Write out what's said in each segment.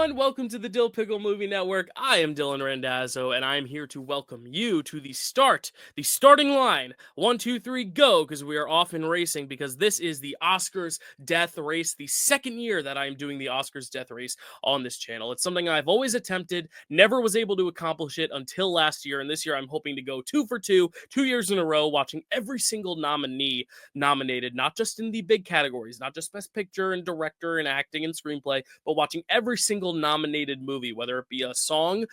everyone, welcome to the Dill Pickle Movie Network. I am Dylan Randazzo, and I'm here to welcome you to the starting line. 1, 2, 3, go, because we are off in racing, because this is the Oscars Death Race, the second year that I am doing the Oscars Death Race on this channel. It's something I've always attempted, never was able to accomplish it until last year, and this year I'm hoping to go 2 for 2, 2 years in a row, watching every single nominee nominated, not just in the big categories, not just Best Picture and Director and Acting and Screenplay, but watching every single nominated movie, whether it be a song.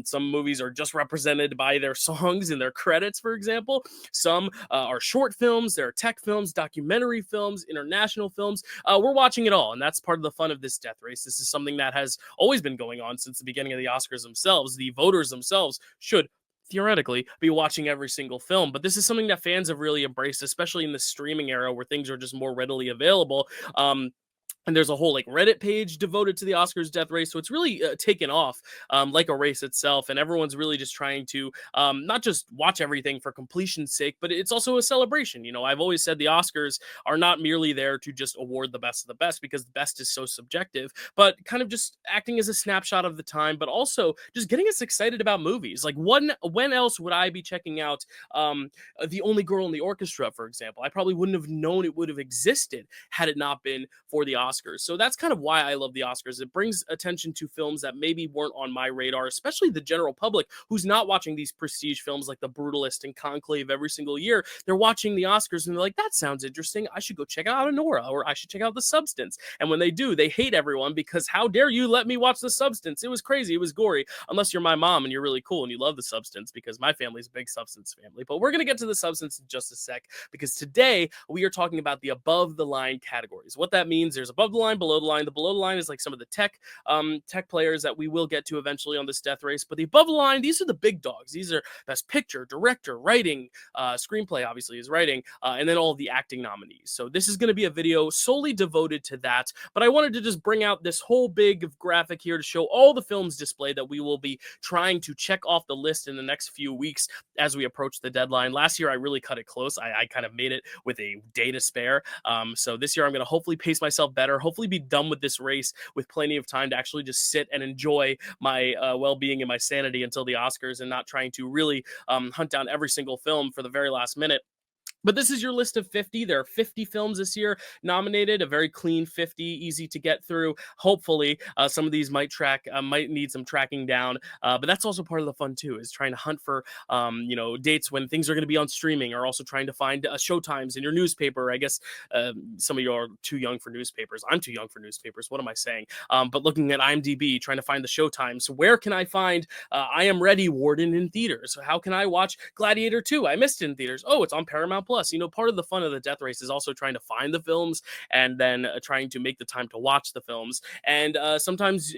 Some movies are just represented by their songs in their credits, for example. Some are short films, there are tech films, documentary films, international films. We're watching it all, and that's part of the fun of this death race. This is something that has always been going on since the beginning of the Oscars themselves. The voters themselves should theoretically be watching every single film, but this is something that fans have really embraced, especially in the streaming era where things are just more readily available. And there's a whole Reddit page devoted to the Oscars death race, so it's really taken off like a race itself, and everyone's really just trying to not just watch everything for completion's sake, but it's also a celebration. I've always said the Oscars are not merely there to just award the best of the best, because the best is so subjective, but kind of just acting as a snapshot of the time, but also just getting us excited about movies. When else would I be checking out The Only Girl in the Orchestra, for example? I probably wouldn't have known it would have existed had it not been for the Oscars. So that's kind of why I love the Oscars. It brings attention to films that maybe weren't on my radar, especially the general public who's not watching these prestige films like The Brutalist and Conclave every single year. They're watching the Oscars and they're like, that sounds interesting. I should go check out Honora, or I should check out The Substance. And when they do, they hate everyone because how dare you let me watch The Substance? It was crazy. It was gory. Unless you're my mom and you're really cool and you love The Substance, because my family's a big Substance family. But we're going to get to The Substance in just a sec, because today we are talking about the above the line categories. What that means, there's above the line, below the line. The below the line is like some of the tech players that we will get to eventually on this death race. But the above the line, these are the big dogs. These are Best Picture, Director, Writing, Screenplay obviously is writing, and then all of the acting nominees. So this is going to be a video solely devoted to that. But I wanted to just bring out this whole big graphic here to show all the films displayed that we will be trying to check off the list in the next few weeks as we approach the deadline. Last year, I really cut it close. I kind of made it with a day to spare. So this year, I'm going to hopefully pace myself better, hopefully be done with this race with plenty of time to actually just sit and enjoy my well-being and my sanity until the Oscars, and not trying to really hunt down every single film for the very last minute. But this is your list of 50. There are 50 films this year nominated, a very clean 50, easy to get through. Hopefully, some of these might need some tracking down. But that's also part of the fun too, is trying to hunt for, dates when things are going to be on streaming, or also trying to find showtimes in your newspaper. I guess some of you are too young for newspapers. I'm too young for newspapers. What am I saying? But looking at IMDb, trying to find the showtimes. Where can I find I Am Ready Warden in theaters? How can I watch Gladiator 2? I missed it in theaters. Oh, it's on Paramount Plus. Part of the fun of the death race is also trying to find the films, and then trying to make the time to watch the films. And sometimes,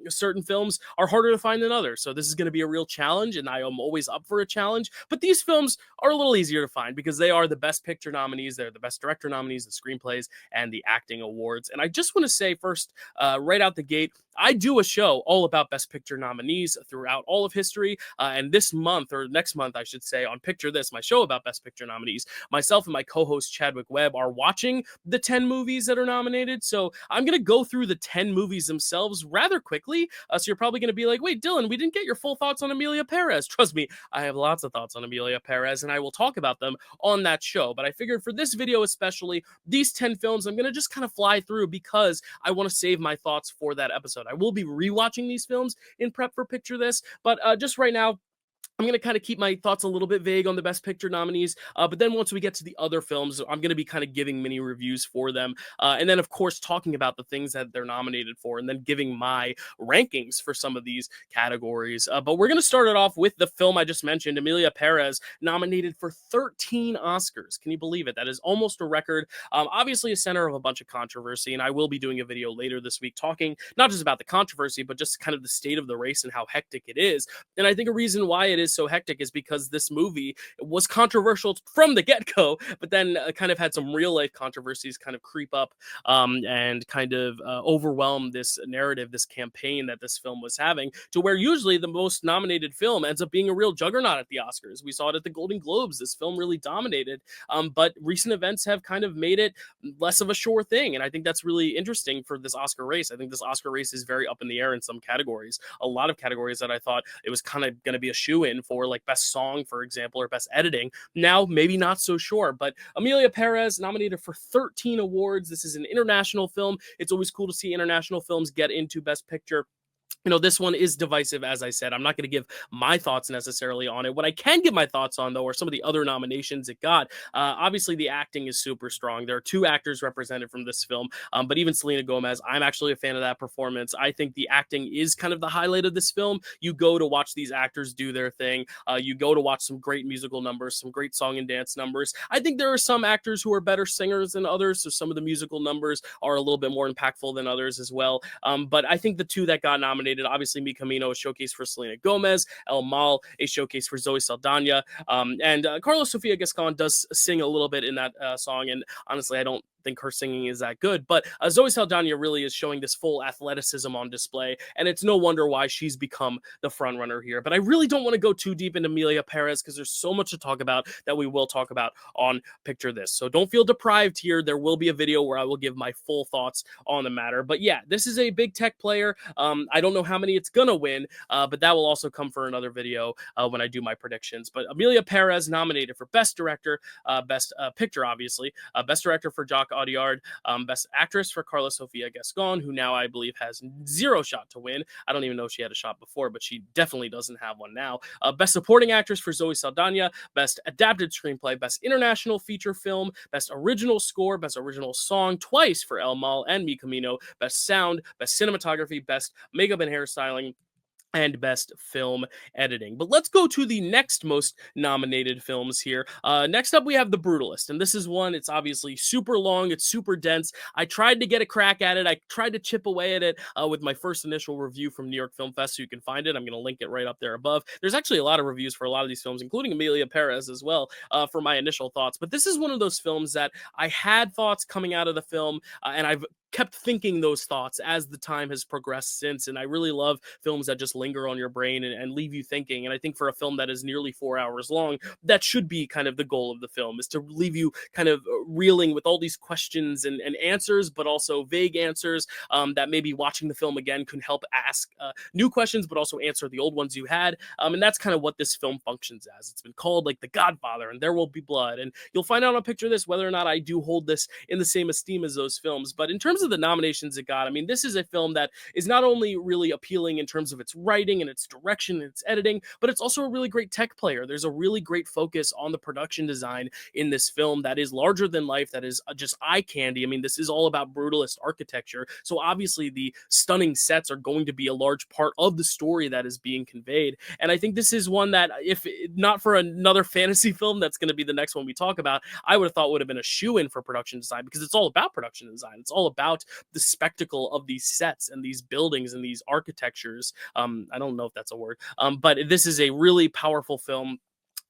certain films are harder to find than others. So this is going to be a real challenge, and I am always up for a challenge. But these films are a little easier to find because they are the Best Picture nominees, they're the Best Director nominees, the Screenplays, and the Acting Awards. And I just want to say first, right out the gate, I do a show all about Best Picture nominees throughout all of history. And this month, or next month, I should say, on Picture This, my show about Best Picture nominees, myself and my co-host Chadwick Webb are watching the 10 movies that are nominated. So I'm going to go through the 10 movies themselves rather quickly. So you're probably going to be like, wait, Dylan, we didn't get your full thoughts on Emilia Perez. Trust me, I have lots of thoughts on Emilia Perez, and I will talk about them on that show. But I figured for this video especially, these 10 films, I'm going to just kind of fly through because I want to save my thoughts for that episode. I will be rewatching these films in prep for Picture This, but just right now, I'm going to kind of keep my thoughts a little bit vague on the Best Picture nominees, but then once we get to the other films, I'm going to be kind of giving mini reviews for them, and then, of course, talking about the things that they're nominated for, and then giving my rankings for some of these categories. But we're going to start it off with the film I just mentioned, Emilia Perez, nominated for 13 Oscars. Can you believe it? That is almost a record. Obviously a center of a bunch of controversy, and I will be doing a video later this week talking not just about the controversy, but just kind of the state of the race and how hectic it is. And I think a reason why it is is so hectic is because this movie was controversial from the get-go, but then kind of had some real life controversies kind of creep up and kind of overwhelm this narrative, this campaign that this film was having, to where usually the most nominated film ends up being a real juggernaut at the Oscars. We saw it at the Golden Globes. This film really dominated, but recent events have kind of made it less of a sure thing. And I think that's really interesting for this Oscar race. I think this Oscar race is very up in the air in some categories. A lot of categories that I thought it was kind of going to be a shoe-in for, like best song, for example, or best editing. Now, maybe not so sure, but Emilia Perez nominated for 13 awards. This is an international film. It's always cool to see international films get into Best Picture. This one is divisive, as I said. I'm not going to give my thoughts necessarily on it. What I can give my thoughts on, though, are some of the other nominations it got. Obviously, the acting is super strong. There are two actors represented from this film, but even Selena Gomez, I'm actually a fan of that performance. I think the acting is kind of the highlight of this film. You go to watch these actors do their thing. You go to watch some great musical numbers, some great song and dance numbers. I think there are some actors who are better singers than others, so some of the musical numbers are a little bit more impactful than others as well. But I think the two that got nominated, obviously, Mi Camino, a showcase for Selena Gomez, El Mal, a showcase for Zoe Saldana, and Carlos Sofia Gascon does sing a little bit in that song, and honestly, I don't think her singing is that good, but Zoe Saldana really is showing this full athleticism on display, and it's no wonder why she's become the front runner here. But I really don't want to go too deep into Emilia Perez because there's so much to talk about that we will talk about on Picture This. So don't feel deprived here. There will be a video where I will give my full thoughts on the matter. But yeah, this is a big tech player. I don't know how many it's gonna win, but that will also come for another video when I do my predictions. But Emilia Perez nominated for Best Director, Best Picture, obviously, Best Director for Jacques Audiard, Best Actress for Carla Sofia Gascon, who now I believe has zero shot to win. I don't even know if she had a shot before, but she definitely doesn't have one now. Best Supporting Actress for Zoe Saldana, Best Adapted Screenplay, Best International Feature Film, Best Original Score, Best Original Song twice for El Mal and Mi Camino, Best Sound, Best Cinematography, Best Makeup and Hairstyling, and Best Film Editing. But let's go to the next most nominated films here. Next up, we have The Brutalist, and this is one, it's obviously super long, it's super dense. I tried to get a crack at it. I tried to chip away at it with my first initial review from New York Film Fest, so you can find it. I'm going to link it right up there above. There's actually a lot of reviews for a lot of these films, including Emilia Perez as well, for my initial thoughts. But this is one of those films that I had thoughts coming out of the film, and I've kept thinking those thoughts as the time has progressed since. And I really love films that just linger on your brain and leave you thinking. And I think for a film that is nearly 4 hours long, that should be kind of the goal of the film, is to leave you kind of reeling with all these questions and answers, but also vague answers that maybe watching the film again can help ask new questions, but also answer the old ones you had. And that's kind of what this film functions as. It's been called like The Godfather and There Will Be Blood. And you'll find out on Picture This whether or not I do hold this in the same esteem as those films. But in terms of the nominations it got, I mean, this is a film that is not only really appealing in terms of its writing and its direction and its editing, but it's also a really great tech player. There's a really great focus on the production design in this film that is larger than life, that is just eye candy. I mean, this is all about brutalist architecture. So obviously the stunning sets are going to be a large part of the story that is being conveyed. And I think this is one that, if not for another fantasy film that's going to be the next one we talk about, I would have thought would have been a shoe-in for production design, because it's all about production design. It's all about the spectacle of these sets and these buildings and these architectures. I don't know if that's a word, but this is a really powerful film.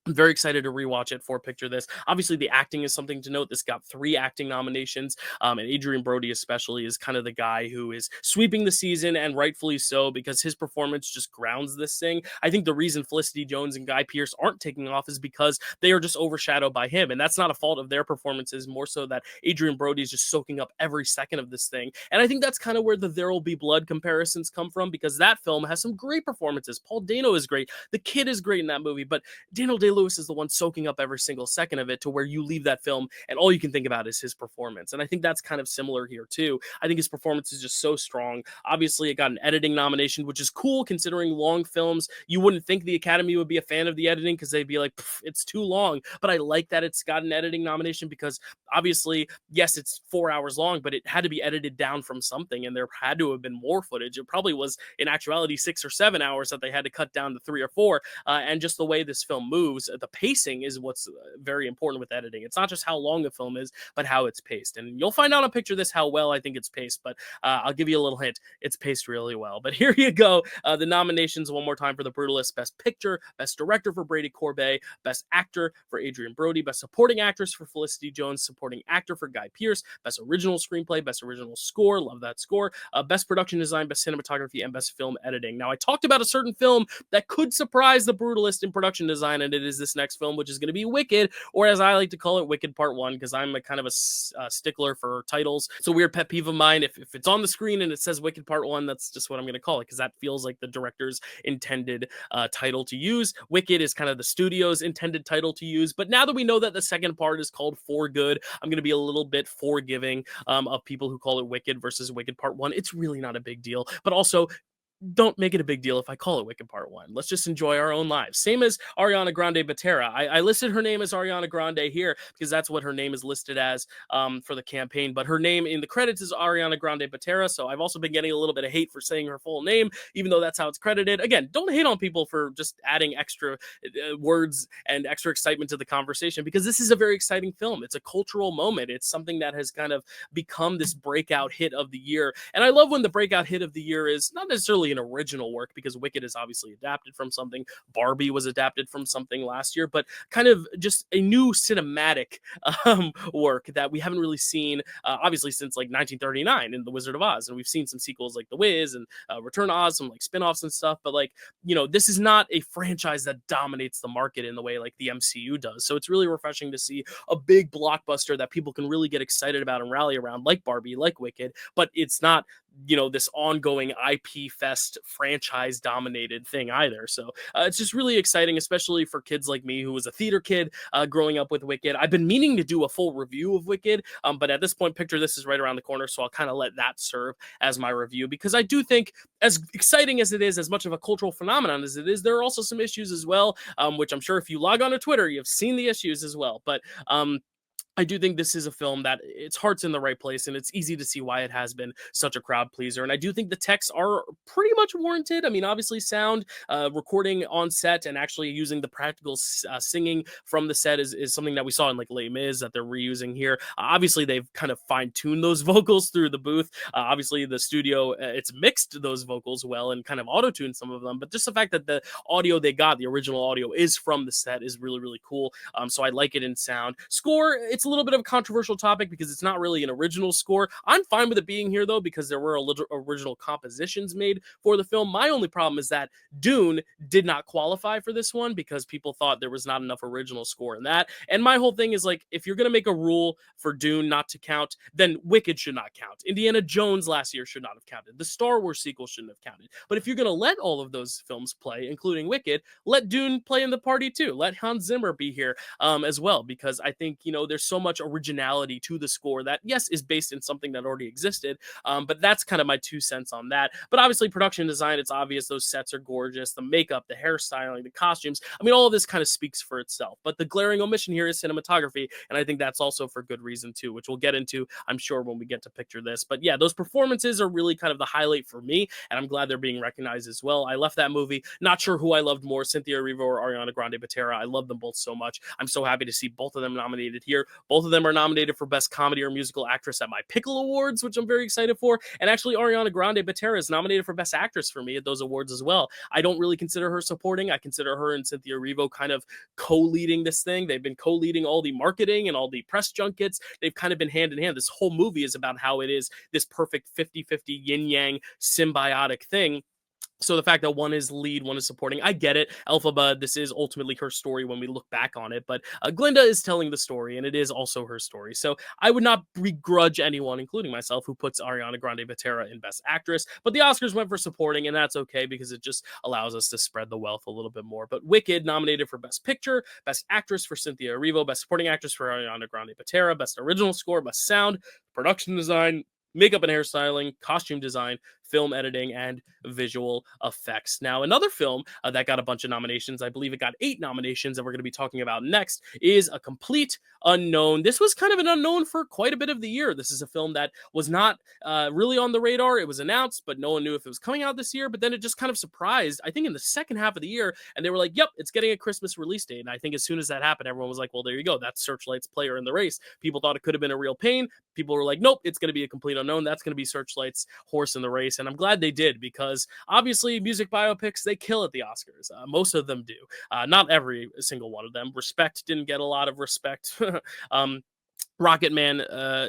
I'm very excited to rewatch it for Picture This. Obviously, the acting is something to note. This got 3 acting nominations, and Adrian Brody especially is kind of the guy who is sweeping the season, and rightfully so, because his performance just grounds this thing. I think the reason Felicity Jones and Guy Pearce aren't taking off is because they are just overshadowed by him, and that's not a fault of their performances, more so that Adrian Brody is just soaking up every second of this thing. And I think that's kind of where the There Will Be Blood comparisons come from, because that film has some great performances. Paul Dano is great. The kid is great in that movie, but Daniel Day-Lewis is the one soaking up every single second of it, to where you leave that film and all you can think about is his performance. And I think that's kind of similar here too. I think his performance is just so strong. Obviously, it got an editing nomination, which is cool considering long films. You wouldn't think the Academy would be a fan of the editing, because they'd be like, it's too long. But I like that it's got an editing nomination, because obviously, yes, it's 4 hours long, but it had to be edited down from something, and there had to have been more footage. It probably was, in actuality, 6 or 7 hours that they had to cut down to 3 or 4. And just the way this film moves, shows the pacing is what's very important with editing. It's not just how long a film is, but how it's paced. And you'll find out on Picture This how well I think it's paced, but I'll give you a little hint. It's paced really well. But here you go. The nominations one more time for The Brutalist: Best Picture, Best Director for Brady Corbet, Best Actor for Adrian Brody, Best Supporting Actress for Felicity Jones, Supporting Actor for Guy Pearce, Best Original Screenplay, Best Original Score, love that score, Best Production Design, Best Cinematography, and Best Film Editing. Now, I talked about a certain film that could surprise The Brutalist in production design, and it is this next film, which is going to be Wicked, or as I like to call it, Wicked Part 1, because I'm a kind of a stickler for titles. It's a weird pet peeve of mine. If it's on the screen and it says Wicked Part 1, that's just what I'm going to call it, because that feels like the director's intended title to use. Wicked is kind of the studio's intended title to use, but now that we know that the second part is called For Good, I'm going to be a little bit forgiving of people who call it Wicked versus Wicked Part 1. It's really not a big deal, but also don't make it a big deal if I call it Wicked Part 1. Let's just enjoy our own lives. Same as Ariana Grande Botera. I listed her name as Ariana Grande here because that's what her name is listed as for the campaign, but her name in the credits is Ariana Grande Botera, so I've also been getting a little bit of hate for saying her full name, even though that's how it's credited. Again, don't hate on people for just adding extra words and extra excitement to the conversation, because this is a very exciting film. It's a cultural moment. It's something that has kind of become this breakout hit of the year, and I love when the breakout hit of the year is not necessarily an original work, because Wicked is obviously adapted from something. Barbie was adapted from something last year, but kind of just a new cinematic work that we haven't really seen, obviously, since like 1939 in The Wizard of Oz. And we've seen some sequels like The Wiz and Return to Oz, some like spin-offs and stuff. But like, this is not a franchise that dominates the market in the way like the MCU does. So it's really refreshing to see a big blockbuster that people can really get excited about and rally around, like Barbie, like Wicked, but it's not this ongoing IP fest franchise dominated thing either. So it's just really exciting, especially for kids like me who was a theater kid growing up with Wicked. I've been meaning to do a full review of Wicked, but at this point, Picture This is right around the corner, so I'll kind of let that serve as my review, because I do think, as exciting as it is, as much of a cultural phenomenon as it is, there are also some issues as well, which I'm sure if you log on to Twitter, you've seen the issues as well. But I do think this is a film that its heart's in the right place, and it's easy to see why it has been such a crowd pleaser. And I do think the techs are pretty much warranted. I mean, obviously, sound, recording on set, and actually using the practical singing from the set is something that we saw in like Les Mis that they're reusing here. Obviously, they've kind of fine-tuned those vocals through the booth. Obviously, the studio, it's mixed those vocals well and kind of auto-tuned some of them. But just the fact that the audio they got, the original audio, is from the set is really, really cool. So I like it in sound. Score, it's a little bit of a controversial topic because it's not really an original score. I'm fine with it being here though, because there were original compositions made for the film. My only problem is that Dune did not qualify for this one because people thought there was not enough original score in that. And my whole thing is like, if you're going to make a rule for Dune not to count, then Wicked should not count. Indiana Jones last year should not have counted. The Star Wars sequel shouldn't have counted. But if you're going to let all of those films play, including Wicked, let Dune play in the party too. Let Hans Zimmer be here as well, because I think, there's so much originality to the score that, yes, is based in something that already existed. But that's kind of my 2 cents on that. But obviously, production design, it's obvious those sets are gorgeous. The makeup, the hairstyling, the costumes. I mean, all of this kind of speaks for itself. But the glaring omission here is cinematography. And I think that's also for good reason, too, which we'll get into, I'm sure, when we get to Picture This. But yeah, those performances are really kind of the highlight for me. And I'm glad they're being recognized as well. I left that movie not sure who I loved more, Cynthia Erivo or Ariana Grande Botera. I love them both so much. I'm so happy to see both of them nominated here. Both of them are nominated for Best Comedy or Musical Actress at my Pickle Awards, which I'm very excited for. And actually, Ariana Grande Botera is nominated for Best Actress for me at those awards as well. I don't really consider her supporting. I consider her and Cynthia Erivo kind of co-leading this thing. They've been co-leading all the marketing and all the press junkets. They've kind of been hand in hand. This whole movie is about how it is this perfect 50-50 yin-yang symbiotic thing. So the fact that one is lead, one is supporting, I get it. Elphaba, this is ultimately her story when we look back on it, but Glinda is telling the story, and it is also her story. So I would not begrudge anyone, including myself, who puts Ariana Grande Botera in Best Actress, but the Oscars went for supporting, and that's okay because it just allows us to spread the wealth a little bit more. But Wicked nominated for Best Picture, Best Actress for Cynthia Erivo, Best Supporting Actress for Ariana Grande Botera, Best Original Score, Best Sound, Production Design, makeup and hairstyling, costume design, film editing, and visual effects. Now, another film that got a bunch of nominations, I believe it got 8 nominations that we're going to be talking about next, is A Complete Unknown. This was kind of an unknown for quite a bit of the year. This is a film that was not really on the radar. It was announced, but no one knew if it was coming out this year. But then it just kind of surprised, I think, in the second half of the year. And they were like, yep, it's getting a Christmas release date. And I think as soon as that happened, everyone was like, well, there you go. That's Searchlight's player in the race. People thought it could have been a real pain. People were like, nope, it's going to be A Complete Unknown. That's going to be Searchlight's horse in the race. And I'm glad they did, because obviously music biopics, they kill at the Oscars. Most of them do. Not every single one of them. Respect didn't get a lot of respect. Rocket Man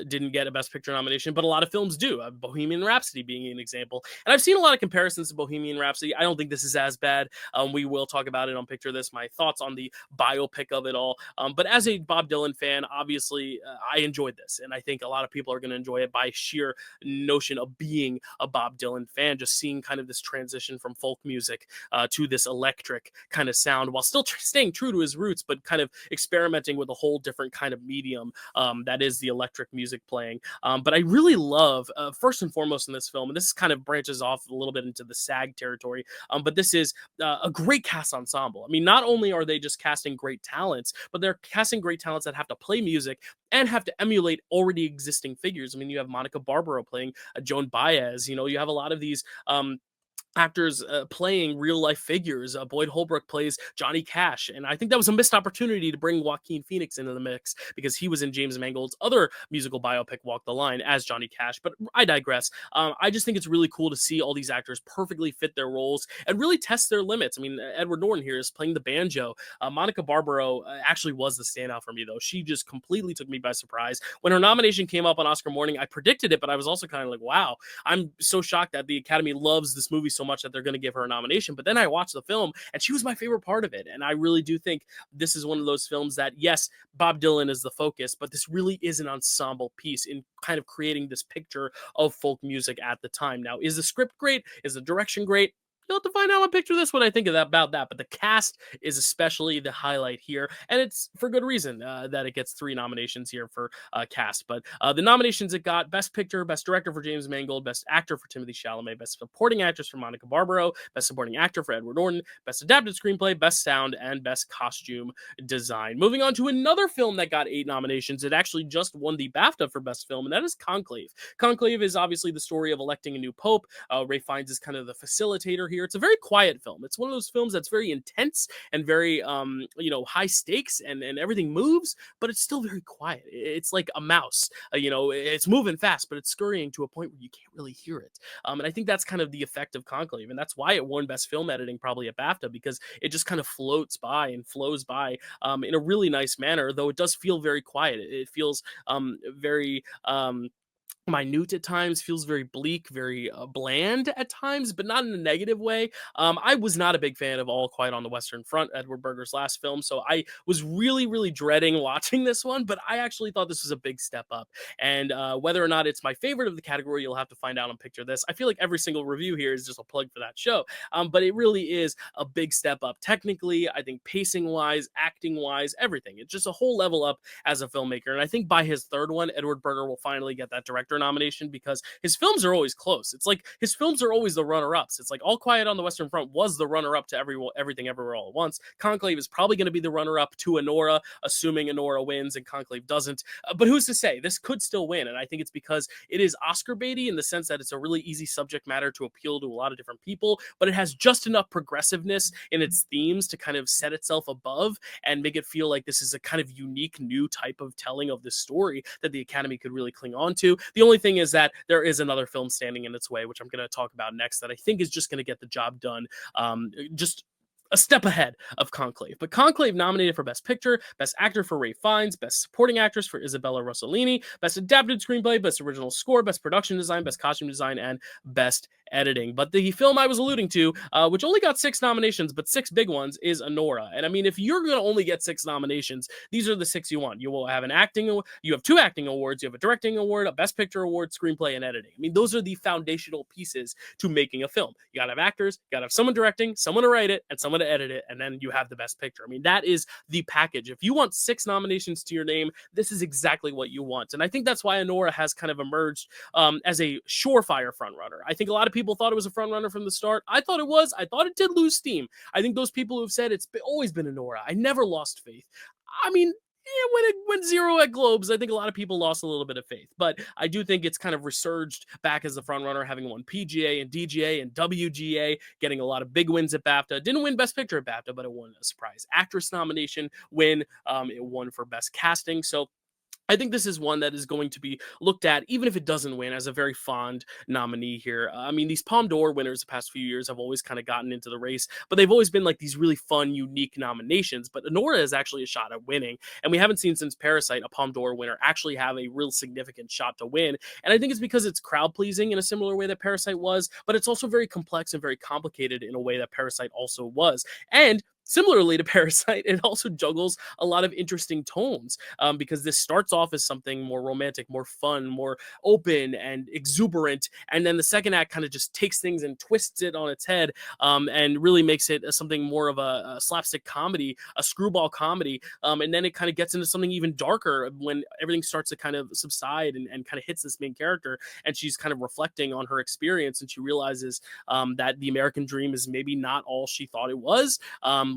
didn't get a Best Picture nomination, but a lot of films do. Bohemian Rhapsody being an example. And I've seen a lot of comparisons to Bohemian Rhapsody. I don't think this is as bad. We will talk about it on Picture This, my thoughts on the biopic of it all. But as a Bob Dylan fan, obviously, I enjoyed this. And I think a lot of people are going to enjoy it by sheer notion of being a Bob Dylan fan, just seeing kind of this transition from folk music to this electric kind of sound, while still staying true to his roots, but kind of experimenting with a whole different kind of medium. That is the electric music playing. But I really love, first and foremost in this film, and this kind of branches off a little bit into the SAG territory, but this is a great cast ensemble. I mean, not only are they just casting great talents, but they're casting great talents that have to play music and have to emulate already existing figures. I mean, you have Monica Barbaro playing Joan Baez. You know, you have a lot of these actors playing real life figures. Boyd Holbrook plays Johnny Cash, and I think that was a missed opportunity to bring Joaquin Phoenix into the mix, because he was in James Mangold's other musical biopic, Walk the Line, as Johnny Cash. But I digress. I just think it's really cool to see all these actors perfectly fit their roles and really test their limits. I mean, Edward Norton here is playing the banjo. Monica Barbaro actually was the standout for me, though. She just completely took me by surprise. When her nomination came up on Oscar morning, I predicted it, but I was also kind of like, wow, I'm so shocked that the Academy loves this movie so much that they're going to give her a nomination. But then I watched the film, and she was my favorite part of it. And I really do think this is one of those films that, yes, Bob Dylan is the focus, but this really is an ensemble piece in kind of creating this picture of folk music at the time. Now, is the script great? Is the direction great? You'll have to find out on Picture This what I think of that, about that. But the cast is especially the highlight here, and it's for good reason that it gets 3 nominations here for cast. But the nominations it got: Best Picture, Best Director for James Mangold, Best Actor for Timothée Chalamet, Best Supporting Actress for Monica Barbaro, Best Supporting Actor for Edward Norton, Best Adapted Screenplay, Best Sound, and Best Costume Design. Moving on to another film that got 8 nominations. It actually just won the BAFTA for Best Film, and that is Conclave. Conclave is obviously the story of electing a new pope. Ralph Fiennes is kind of the facilitator here. It's a very quiet film. It's one of those films that's very intense and very, high stakes, and everything moves, but it's still very quiet. It's like a mouse. It's moving fast, but it's scurrying to a point where you can't really hear it. And I think that's kind of the effect of Conclave, and that's why it won Best Film Editing probably at BAFTA, because it just kind of floats by and flows by in a really nice manner, though it does feel very quiet. It feels very minute at times, feels very bleak, very bland at times, but not in a negative way. I was not a big fan of All Quiet on the Western Front, Edward Berger's last film, so I was really, really dreading watching this one, but I actually thought this was a big step up. And whether or not it's my favorite of the category, you'll have to find out on Picture This. I feel like every single review here is just a plug for that show, but it really is a big step up technically, I think, pacing-wise, acting-wise, everything. It's just a whole level up as a filmmaker, and I think by his third one, Edward Berger will finally get that director nomination, because his films are always close. It's like his films are always the runner-ups. It's like All Quiet on the Western Front was the runner-up to Everything Everywhere All at Once. Conclave is probably going to be the runner-up to Anora, assuming Anora wins and Conclave doesn't. But who's to say? This could still win, and I think it's because it is Oscar baity in the sense that it's a really easy subject matter to appeal to a lot of different people, but it has just enough progressiveness in its themes to kind of set itself above and make it feel like this is a kind of unique new type of telling of this story that the Academy could really cling on to. The only thing is that there is another film standing in its way, which I'm going to talk about next, that I think is just going to get the job done. Just a step ahead of Conclave. But Conclave nominated for Best Picture, Best Actor for Ralph Fiennes, Best Supporting Actress for Isabella Rossellini, Best Adapted Screenplay, Best Original Score, Best Production Design, Best Costume Design, and Best Editing. But the film I was alluding to, which only got 6 nominations, but 6 big ones, is Anora. And I mean, if you're going to only get 6 nominations, these are the 6 you want. You will have you have 2 acting awards, you have a directing award, a Best Picture award, screenplay, and editing. I mean, those are the foundational pieces to making a film. You got to have actors, you got to have someone directing, someone to write it, and someone to edit it, and then you have the Best Picture. I mean, that is the package. If you want 6 nominations to your name, this is exactly what you want. And I think that's why Anora has kind of emerged as a surefire frontrunner. I think a lot of people people thought it was a front runner from the start. I thought it was. I thought it did lose steam. I think those people who have said always been Nora, I never lost faith. I mean, yeah, when it went 0 at Globes, I think a lot of people lost a little bit of faith. But I do think it's kind of resurged back as the front runner, having won PGA and DGA and WGA, getting a lot of big wins at BAFTA. Didn't win Best Picture at BAFTA, but it won a surprise actress nomination win. It won for Best Casting. So I think this is one that is going to be looked at, even if it doesn't win, as a very fond nominee here. I mean, these Palme d'Or winners the past few years have always kind of gotten into the race, but they've always been like these really fun, unique nominations. But Nora is actually a shot at winning, and we haven't seen since Parasite a Palme d'Or winner actually have a real significant shot to win. And I think it's because it's crowd pleasing in a similar way that Parasite was, but it's also very complex and very complicated in a way that Parasite also was. And similarly to Parasite, it also juggles a lot of interesting tones because this starts off as something more romantic, more fun, more open and exuberant. And then the second act kind of just takes things and twists it on its head and really makes it something more of a slapstick comedy, a screwball comedy. And then it kind of gets into something even darker when everything starts to kind of subside and kind of hits this main character. And she's kind of reflecting on her experience, and she realizes that the American dream is maybe not all she thought it was.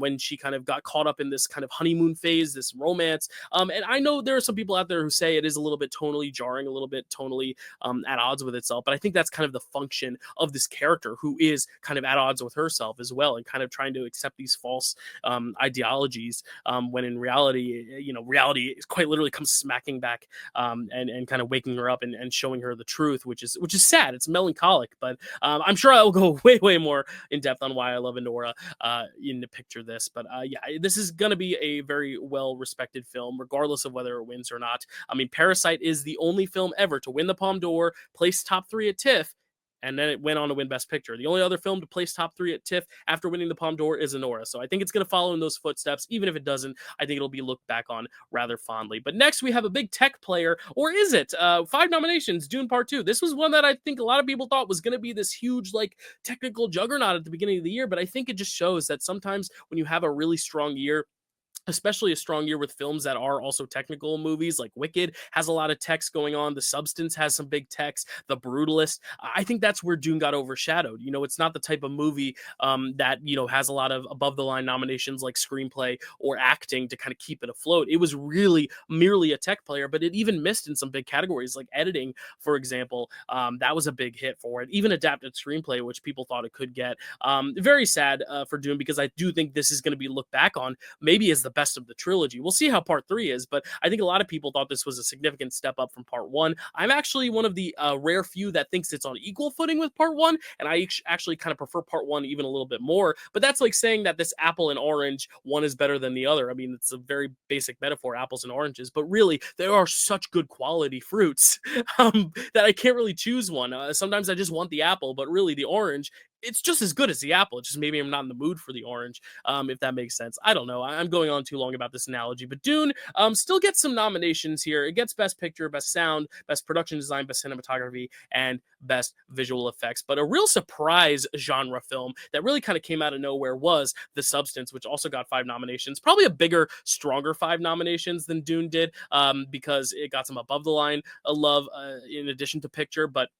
When she kind of got caught up in this kind of honeymoon phase, this romance. And I know there are some people out there who say it is a little bit tonally jarring, a little bit tonally at odds with itself. But I think that's kind of the function of this character, who is kind of at odds with herself as well, and kind of trying to accept these false ideologies when in reality, reality quite literally comes smacking back and kind of waking her up and showing her the truth, which is sad. It's melancholic, but I'm sure I will go way more in depth on why I love Nora in the picture this. But yeah, this is going to be a very well-respected film, regardless of whether it wins or not. I mean, Parasite is the only film ever to win the Palme d'Or, place top 3 at TIFF, and then it went on to win Best Picture. The only other film to place top 3 at TIFF after winning the Palme d'Or is Nora. So I think it's going to follow in those footsteps. Even if it doesn't, I think it'll be looked back on rather fondly. But next we have a big tech player, or is it? 5 nominations, Dune Part 2. This was one that I think a lot of people thought was going to be this huge, like, technical juggernaut at the beginning of the year. But I think it just shows that sometimes when you have a really strong year, especially a strong year with films that are also technical movies, like Wicked has a lot of text going on. The Substance has some big text. The Brutalist. I think that's where Dune got overshadowed. It's not the type of movie that, has a lot of above the line nominations like screenplay or acting to kind of keep it afloat. It was really merely a tech player, but it even missed in some big categories like editing, for example. That was a big hit for it. Even adapted screenplay, which people thought it could get. Very sad for Dune, because I do think this is going to be looked back on maybe as the best of the trilogy. We'll see how Part 3 is, but I think a lot of people thought this was a significant step up from Part 1. I'm actually one of the rare few that thinks it's on equal footing with Part 1, and I actually kind of prefer Part 1 even a little bit more, but that's like saying that this apple and orange, one is better than the other. I mean, it's a very basic metaphor, apples and oranges, but really, there are such good quality fruits that I can't really choose one. Sometimes I just want the apple, but really the orange, it's just as good as the apple. It's just maybe I'm not in the mood for the orange, if that makes sense. I don't know. I'm going on too long about this analogy, but Dune still gets some nominations here. It gets Best Picture, Best Sound, Best Production Design, Best Cinematography, and Best Visual Effects. But a real surprise genre film that really kind of came out of nowhere was The Substance, which also got 5 nominations. Probably a bigger, stronger 5 nominations than Dune did, because it got some above the line love in addition to picture. But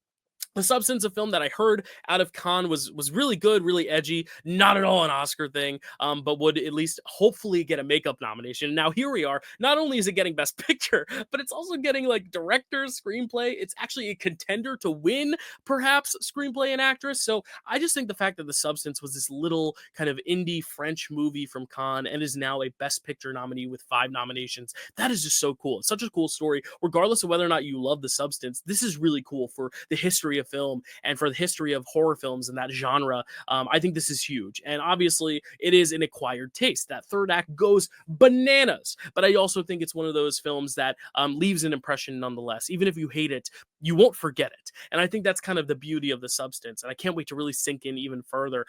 The Substance, a film that I heard out of Cannes was really good, really edgy, not at all an Oscar thing, but would at least hopefully get a makeup nomination. Now here we are. Not only is it getting Best Picture, but it's also getting like director, screenplay. It's actually a contender to win perhaps screenplay and actress. So I just think the fact that The Substance was this little kind of indie French movie from Cannes and is now a Best Picture nominee with 5 nominations, that is just so cool. It's such a cool story. Regardless of whether or not you love The Substance, this is really cool for the history of film and for the history of horror films and that genre. I think this is huge. And obviously, it is an acquired taste. That third act goes bananas. But I also think it's one of those films that leaves an impression nonetheless. Even if you hate it, you won't forget it. And I think that's kind of the beauty of The Substance. And I can't wait to really sink in even further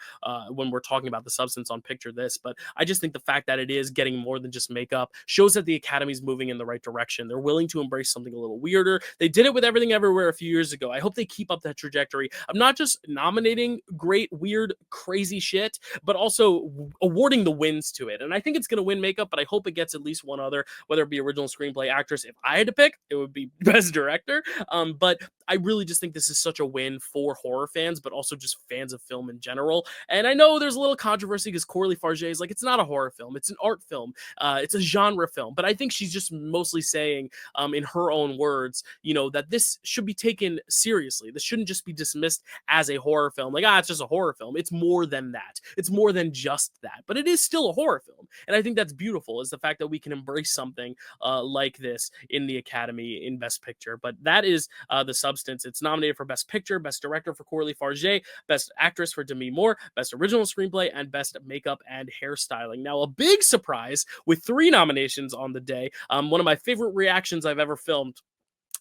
when we're talking about The Substance on Picture This. But I just think the fact that it is getting more than just makeup shows that the Academy's moving in the right direction. They're willing to embrace something a little weirder. They did it with Everything Everywhere a few years ago. I hope they keep up that trajectory of not just nominating great, weird, crazy shit, but also awarding the wins to it. And I think it's going to win makeup, but I hope it gets at least one other, whether it be original screenplay, actress. If I had to pick, it would be Best Director. But but I really just think this is such a win for horror fans, but also just fans of film in general. And I know there's a little controversy because Coralie Farge is like, it's not a horror film, it's an art film, it's a genre film. But I think she's just mostly saying, in her own words, that this should be taken seriously. This shouldn't just be dismissed as a horror film. Like, it's just a horror film. It's more than that. It's more than just that. But it is still a horror film. And I think that's beautiful, is the fact that we can embrace something like this in the Academy in Best Picture. But that is the substance. It's nominated for Best Picture, Best Director for Coralie Farge, Best Actress for Demi Moore, Best Original Screenplay, and Best Makeup and Hairstyling. Now, a big surprise with 3 nominations on the day. One of my favorite reactions I've ever filmed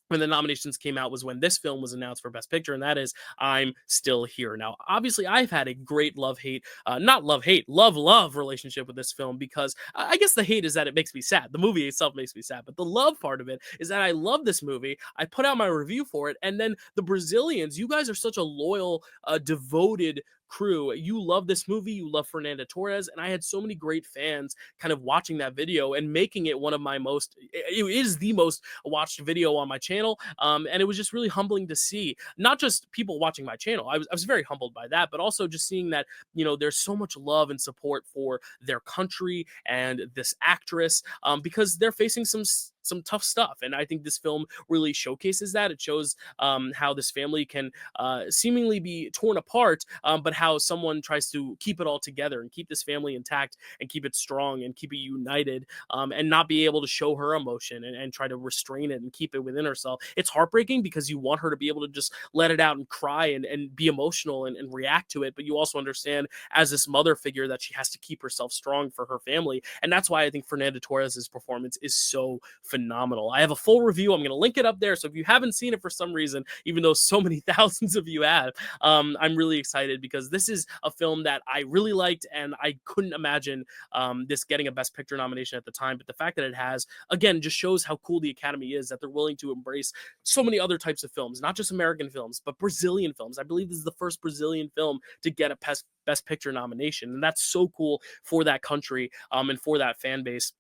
when the nominations came out was when this film was announced for Best Picture, and that is I'm Still Here. Now, obviously, I've had a great love-hate, not love-hate, love-love relationship with this film, because I guess the hate is that it makes me sad. The movie itself makes me sad, but the love part of it is that I love this movie. I put out my review for it, and then the Brazilians, you guys are such a loyal, devoted crew. You love this movie, you love Fernanda Torres, and I had so many great fans kind of watching that video and making it one of my most, it is the most watched video on my channel. And it was just really humbling to see, not just people watching my channel. I was very humbled by that, but also just seeing that, there's so much love and support for their country and this actress, because they're facing some tough stuff. And I think this film really showcases that. It shows how this family can seemingly be torn apart, but how someone tries to keep it all together and keep this family intact and keep it strong and keep it united, and not be able to show her emotion and try to restrain it and keep it within herself. It's heartbreaking because you want her to be able to just let it out and cry and be emotional and react to it. But you also understand, as this mother figure, that she has to keep herself strong for her family. And that's why I think Fernanda Torres' performance is so phenomenal. I have a full review. I'm going to link it up there. So if you haven't seen it for some reason, even though so many thousands of you have, I'm really excited, because this is a film that I really liked, and I couldn't imagine this getting a Best Picture nomination at the time. But the fact that it has, again, just shows how cool the Academy is, that they're willing to embrace so many other types of films, not just American films, but Brazilian films. I believe this is the first Brazilian film to get a Best Picture nomination, and that's so cool for that country, and for that fan base.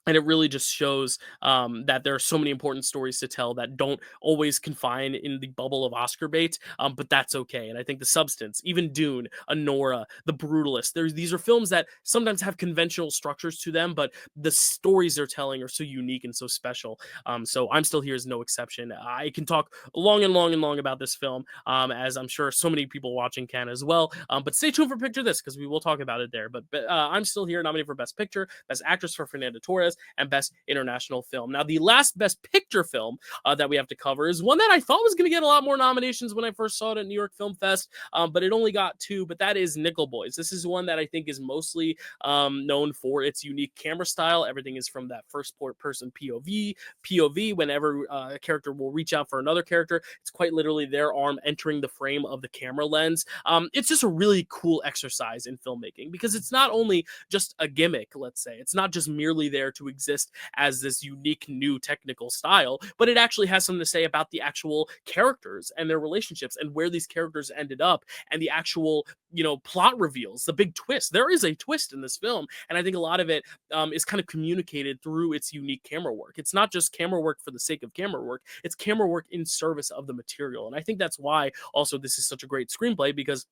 And it really just shows that there are so many important stories to tell that don't always confine in the bubble of Oscar bait, but that's okay. And I think the substance, even Dune, Anora, The Brutalist, these are films that sometimes have conventional structures to them, but the stories they're telling are so unique and so special. So I'm Still Here is no exception. I can talk long and long and long about this film, as I'm sure so many people watching can as well. But stay tuned for Picture This, because we will talk about it there. But I'm Still Here, nominated for Best Picture, Best Actress for Fernanda Torres, and Best International Film. Now, the last Best Picture film that we have to cover is one that I thought was going to get a lot more nominations when I first saw it at New York Film Fest, but it only got 2, but that is Nickel Boys. This is one that I think is mostly known for its unique camera style. Everything is from that first-person POV. Whenever a character will reach out for another character, it's quite literally their arm entering the frame of the camera lens. It's just a really cool exercise in filmmaking, because it's not only just a gimmick, let's say. It's not just merely there to exist as this unique new technical style, but it actually has something to say about the actual characters and their relationships and where these characters ended up, and the actual, plot reveals, the big twist. There is a twist in this film, and I think a lot of it is kind of communicated through its unique camera work. It's not just camera work for the sake of camera work, it's camera work in service of the material. And I think that's why also this is such a great screenplay, because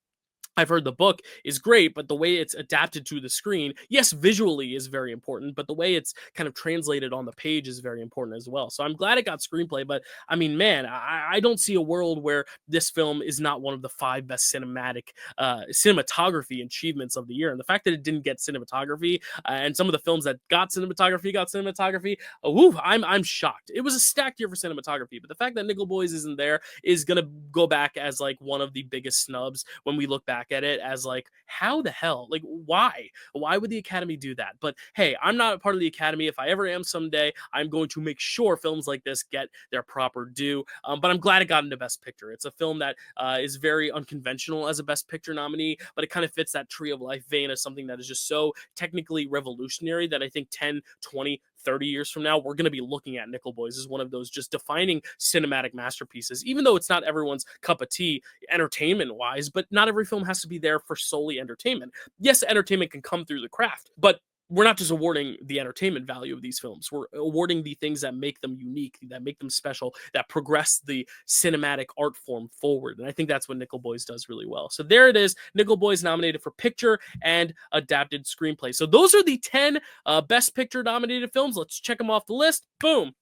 I've heard the book is great, but the way it's adapted to the screen, yes, visually is very important, but the way it's kind of translated on the page is very important as well. So I'm glad it got screenplay, but I mean, man, I don't see a world where this film is not one of the 5 best cinematography achievements of the year. And the fact that it didn't get cinematography, and some of the films that got cinematography, I'm shocked. It was a stacked year for cinematography, but the fact that Nickel Boys isn't there is going to go back as like one of the biggest snubs when we look back at it, as like, how the hell, like, why would the Academy do that? But hey, I'm not a part of the Academy. If I ever am someday, I'm going to make sure films like this get their proper due. But I'm glad it got into Best Picture. It's a film that is very unconventional as a Best Picture nominee, but it kind of fits that Tree of Life vein as something that is just so technically revolutionary that I think 10, 20, 30 years from now, we're going to be looking at Nickel Boys as one of those just defining cinematic masterpieces, even though it's not everyone's cup of tea entertainment-wise. But not every film has to be there for solely entertainment. Yes, entertainment can come through the craft, but we're not just awarding the entertainment value of these films. We're awarding the things that make them unique, that make them special, that progress the cinematic art form forward. And I think that's what Nickel Boys does really well. So there it is. Nickel Boys nominated for picture and adapted screenplay. So those are the 10 best picture nominated films. Let's check them off the list. Boom.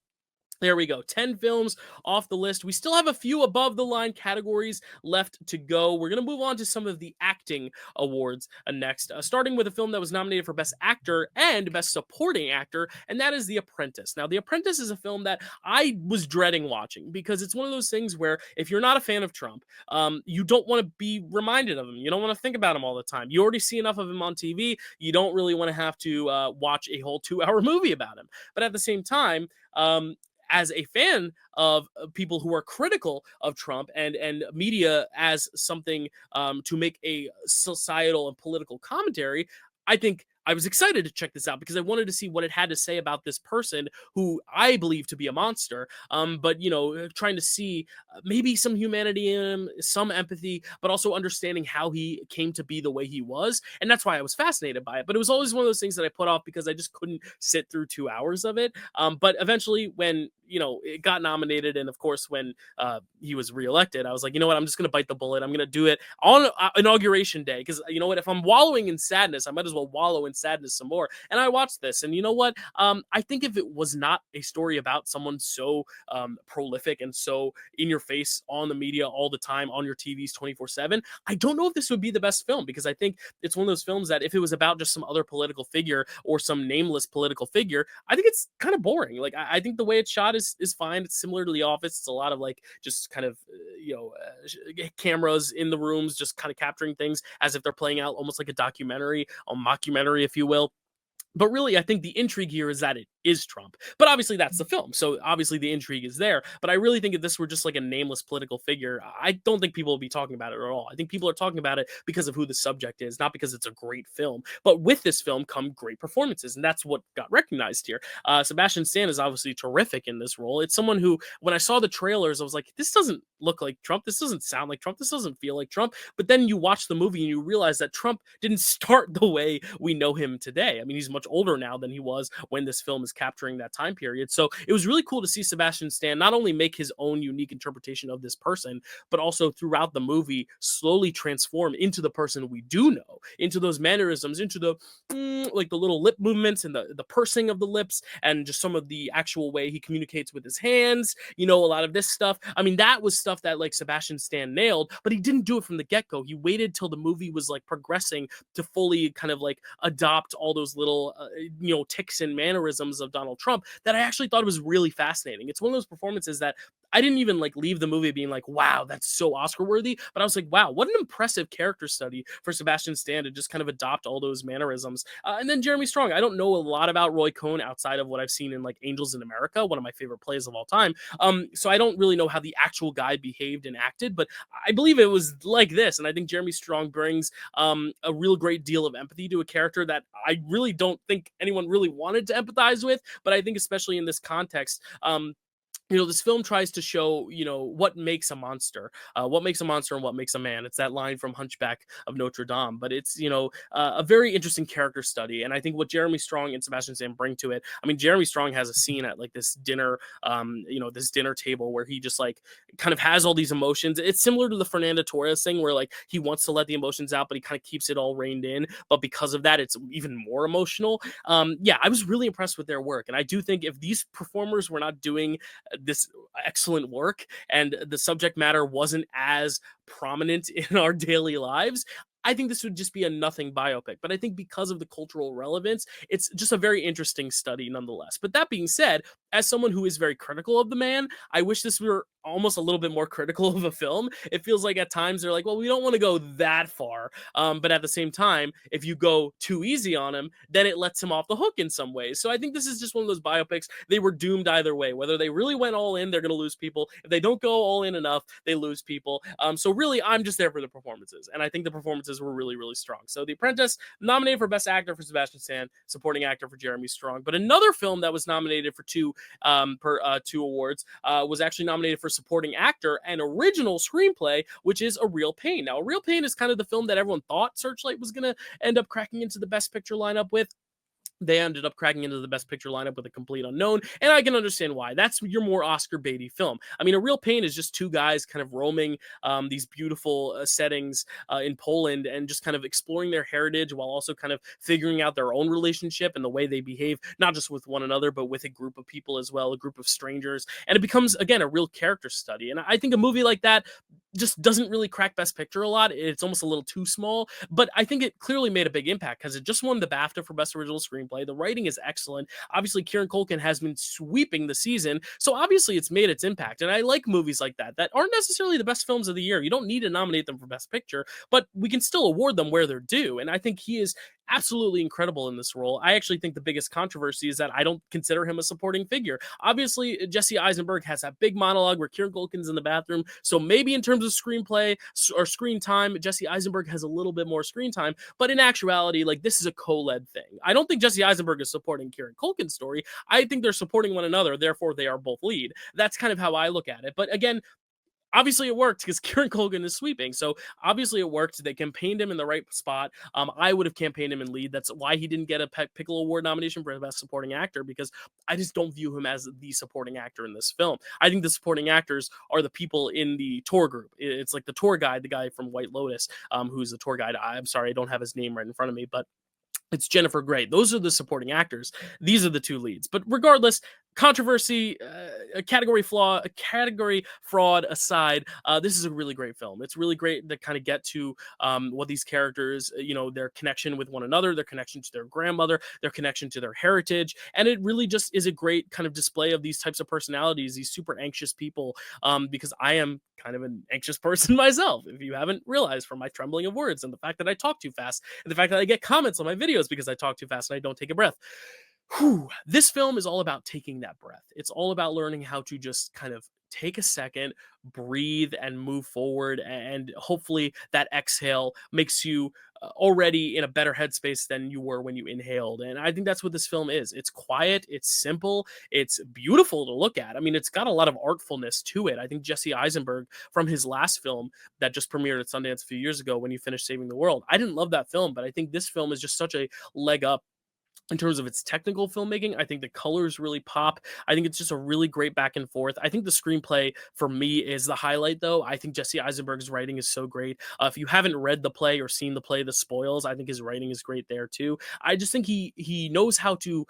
There we go. 10 films off the list. We still have a few above the line categories left to go. We're going to move on to some of the acting awards next, starting with a film that was nominated for Best Actor and Best Supporting Actor, and that is The Apprentice. Now, The Apprentice is a film that I was dreading watching because it's one of those things where if you're not a fan of Trump, you don't want to be reminded of him. You don't want to think about him all the time. You already see enough of him on TV. You don't really want to have to watch a whole 2-hour movie about him. But at the same time, as a fan of people who are critical of Trump and media as something to make a societal and political commentary, I think I was excited to check this out because I wanted to see what it had to say about this person who I believe to be a monster. But trying to see maybe some humanity in him, some empathy, but also understanding how he came to be the way he was. And that's why I was fascinated by it. But it was always one of those things that I put off because I just couldn't sit through 2 hours of it. But eventually, when it got nominated, and of course when he was reelected, I was like, you know what, I'm just gonna bite the bullet. I'm gonna do it on inauguration day because you know what, if I'm wallowing in sadness, I might as well wallow in sadness some more. And I watched this, and you know what? I think if it was not a story about someone so prolific and so in your face on the media all the time, on your TVs 24/7, I don't know if this would be the best film because I think it's one of those films that if it was about just some other political figure or some nameless political figure, I think it's kind of boring. Like I think the way it's shot is fine. It's similar to The Office. It's a lot of like just kind of cameras in the rooms, just kind of capturing things as if they're playing out almost like a documentary, a mockumentary, if you will. But really, I think the intrigue here is that it is Trump. But obviously, that's the film. So obviously, the intrigue is there. But I really think if this were just like a nameless political figure, I don't think people would be talking about it at all. I think people are talking about it because of who the subject is, not because it's a great film. But with this film come great performances. And that's what got recognized here. Sebastian Stan is obviously terrific in this role. It's someone who, when I saw the trailers, I was like, this doesn't look like Trump. This doesn't sound like Trump. This doesn't feel like Trump. But then you watch the movie and you realize that Trump didn't start the way we know him today. I mean, he's much older now than he was when this film is capturing that time period. So it was really cool to see Sebastian Stan not only make his own unique interpretation of this person, but also throughout the movie slowly transform into the person we do know, into those mannerisms, into the like the little lip movements and the pursing of the lips and just some of the actual way he communicates with his hands, a lot of this stuff. I mean, that was stuff that like Sebastian Stan nailed, but he didn't do it from the get-go. He waited till the movie was like progressing to fully kind of like adopt all those little ticks and mannerisms of Donald Trump that I actually thought was really fascinating. It's one of those performances that I didn't even like leave the movie being like, wow, that's so Oscar worthy. But I was like, wow, what an impressive character study for Sebastian Stan to just kind of adopt all those mannerisms. And then Jeremy Strong. I don't know a lot about Roy Cohn outside of what I've seen in like Angels in America, one of my favorite plays of all time. So I don't really know how the actual guy behaved and acted, but I believe it was like this. And I think Jeremy Strong brings a real great deal of empathy to a character that I really don't think anyone really wanted to empathize with. But I think especially in this context, this film tries to show, what makes a monster, and what makes a man. It's that line from Hunchback of Notre Dame, but it's, a very interesting character study. And I think what Jeremy Strong and Sebastian Stan bring to it, I mean, Jeremy Strong has a scene at like this dinner, this dinner table where he just like kind of has all these emotions. It's similar to the Fernando Torres thing where like he wants to let the emotions out, but he kind of keeps it all reined in. But because of that, it's even more emotional. I was really impressed with their work. And I do think if these performers were not doing this excellent work and the subject matter wasn't as prominent in our daily lives, I think this would just be a nothing biopic. But I think because of the cultural relevance, it's just a very interesting study nonetheless. But that being said, as someone who is very critical of the man, I wish this were almost a little bit more critical of a film. It feels like at times they're like, well, we don't want to go that far. But at the same time, if you go too easy on him, then it lets him off the hook in some ways. So I think this is just one of those biopics. They were doomed either way. Whether they really went all in, they're going to lose people. If they don't go all in enough, they lose people. So really, I'm just there for the performances. And I think the performances were really, really strong. So The Apprentice, nominated for Best Actor for Sebastian Stan, Supporting Actor for Jeremy Strong. But another film that was nominated for two awards was actually nominated for Supporting Actor and Original Screenplay, which is A Real Pain. Now, A Real Pain is kind of the film that everyone thought Searchlight was going to end up cracking into the Best Picture lineup with. They ended up cracking into the best picture lineup with a complete unknown, and I can understand why. That's your more Oscar baity film. I mean, A Real Pain is just two guys kind of roaming these beautiful settings in Poland and just kind of exploring their heritage while also kind of figuring out their own relationship and the way they behave, not just with one another, but with a group of people as well, a group of strangers. And it becomes, again, a real character study. And I think a movie like that just doesn't really crack Best Picture a lot. It's almost a little too small, but I think it clearly made a big impact because it just won the BAFTA for Best Original Screenplay. The writing is excellent. Obviously, Kieran Culkin has been sweeping the season, so obviously it's made its impact. And I like movies like that aren't necessarily the best films of the year. You don't need to nominate them for Best Picture, but we can still award them where they're due. And I think he is absolutely incredible in this role. I actually think the biggest controversy is that I don't consider him a supporting figure. Obviously, Jesse Eisenberg has that big monologue where Kieran Culkin's in the bathroom, so maybe in terms of screenplay or screen time, Jesse Eisenberg has a little bit more screen time, but in actuality, like, this is a co-led thing. I don't think Jesse Eisenberg is supporting Kieran Culkin's story. I think they're supporting one another, therefore they are both lead. That's kind of how I look at it. But again, obviously it worked because Kieran Culkin is sweeping. So obviously it worked. They campaigned him in the right spot. I would have campaigned him in lead. That's why he didn't get a Pickle Award nomination for Best Supporting Actor, because I just don't view him as the supporting actor in this film. I think the supporting actors are the people in the tour group. It's like the tour guide, the guy from White Lotus, who's the tour guide. I'm sorry, I don't have his name right in front of me, but it's Jennifer Grey. Those are the supporting actors. These are the two leads. But regardless, controversy, a category flaw, a category fraud aside, this is a really great film. It's really great to kind of get to what these characters, their connection with one another, their connection to their grandmother, their connection to their heritage. And it really just is a great kind of display of these types of personalities, these super anxious people, because I am kind of an anxious person myself, if you haven't realized from my trembling of words and the fact that I talk too fast and the fact that I get comments on my videos because I talk too fast and I don't take a breath. Whew. This film is all about taking that breath. It's all about learning how to just kind of take a second, breathe, and move forward. And hopefully that exhale makes you already in a better headspace than you were when you inhaled. And I think that's what this film is. It's quiet, it's simple, it's beautiful to look at. I mean, it's got a lot of artfulness to it. I think Jesse Eisenberg, from his last film that just premiered at Sundance a few years ago when he finished Saving the World, I didn't love that film, but I think this film is just such a leg up in terms of its technical filmmaking. I think the colors really pop. I think it's just a really great back and forth. I think the screenplay for me is the highlight, though. I think Jesse Eisenberg's writing is so great. If you haven't read the play or seen the play, The Spoils, I think his writing is great there too. I just think he knows how to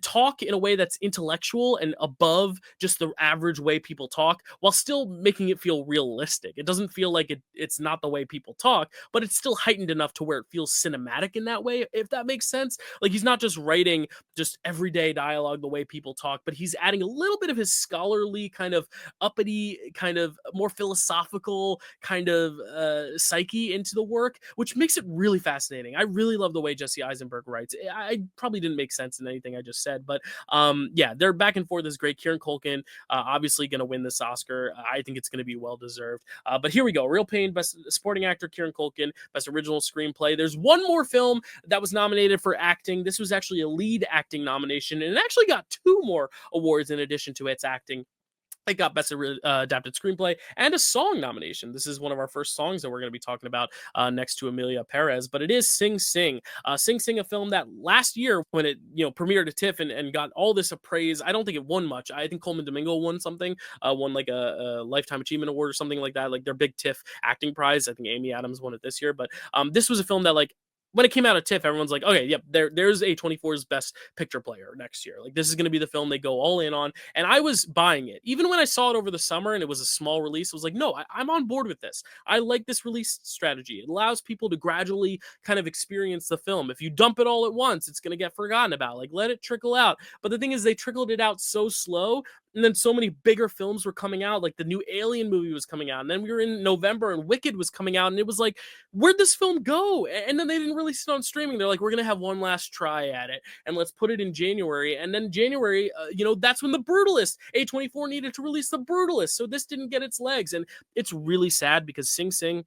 talk in a way that's intellectual and above just the average way people talk, while still making it feel realistic. It doesn't feel like it's not the way people talk, but it's still heightened enough to where it feels cinematic in that way, if that makes sense. Like, he's not just writing just everyday dialogue the way people talk, but he's adding a little bit of his scholarly kind of uppity, kind of more philosophical kind of psyche into the work, which makes it really fascinating. I really love the way Jesse Eisenberg writes. I probably didn't make sense in anything I just said, but yeah, their back and forth is great. Kieran Culkin obviously going to win this Oscar. I think it's going to be well deserved. But here we go. Real Pain, Best Supporting Actor, Kieran Culkin. Best Original Screenplay. There's one more film that was nominated for acting. This was actually a lead acting nomination, and it actually got two more awards in addition to its acting. It got Best Adapted Screenplay and a song nomination. This is one of our first songs that we're going to be talking about next to Emilia Perez, but it is Sing Sing. Sing Sing, a film that last year when it premiered at TIFF and got all this praise, I don't think it won much. I think Coleman Domingo won something, won like a Lifetime Achievement Award or something like that, like their big TIFF acting prize. I think Amy Adams won it this year, but this was a film that, like, when it came out of TIFF, everyone's like, okay, yep, there's A24's best picture player next year. Like, this is going to be the film they go all in on. And I was buying it. Even when I saw it over the summer and it was a small release, I was like, no, I'm on board with this. I like this release strategy. It allows people to gradually kind of experience the film. If you dump it all at once, it's going to get forgotten about. Like, let it trickle out. But the thing is, they trickled it out so slow. And then so many bigger films were coming out. Like, the new Alien movie was coming out. And then we were in November and Wicked was coming out. And it was like, where'd this film go? And then they didn't release it on streaming. They're like, we're going to have one last try at it. And let's put it in January. And then January, that's when The Brutalist, A24 needed to release The Brutalist. So this didn't get its legs. And it's really sad because Sing Sing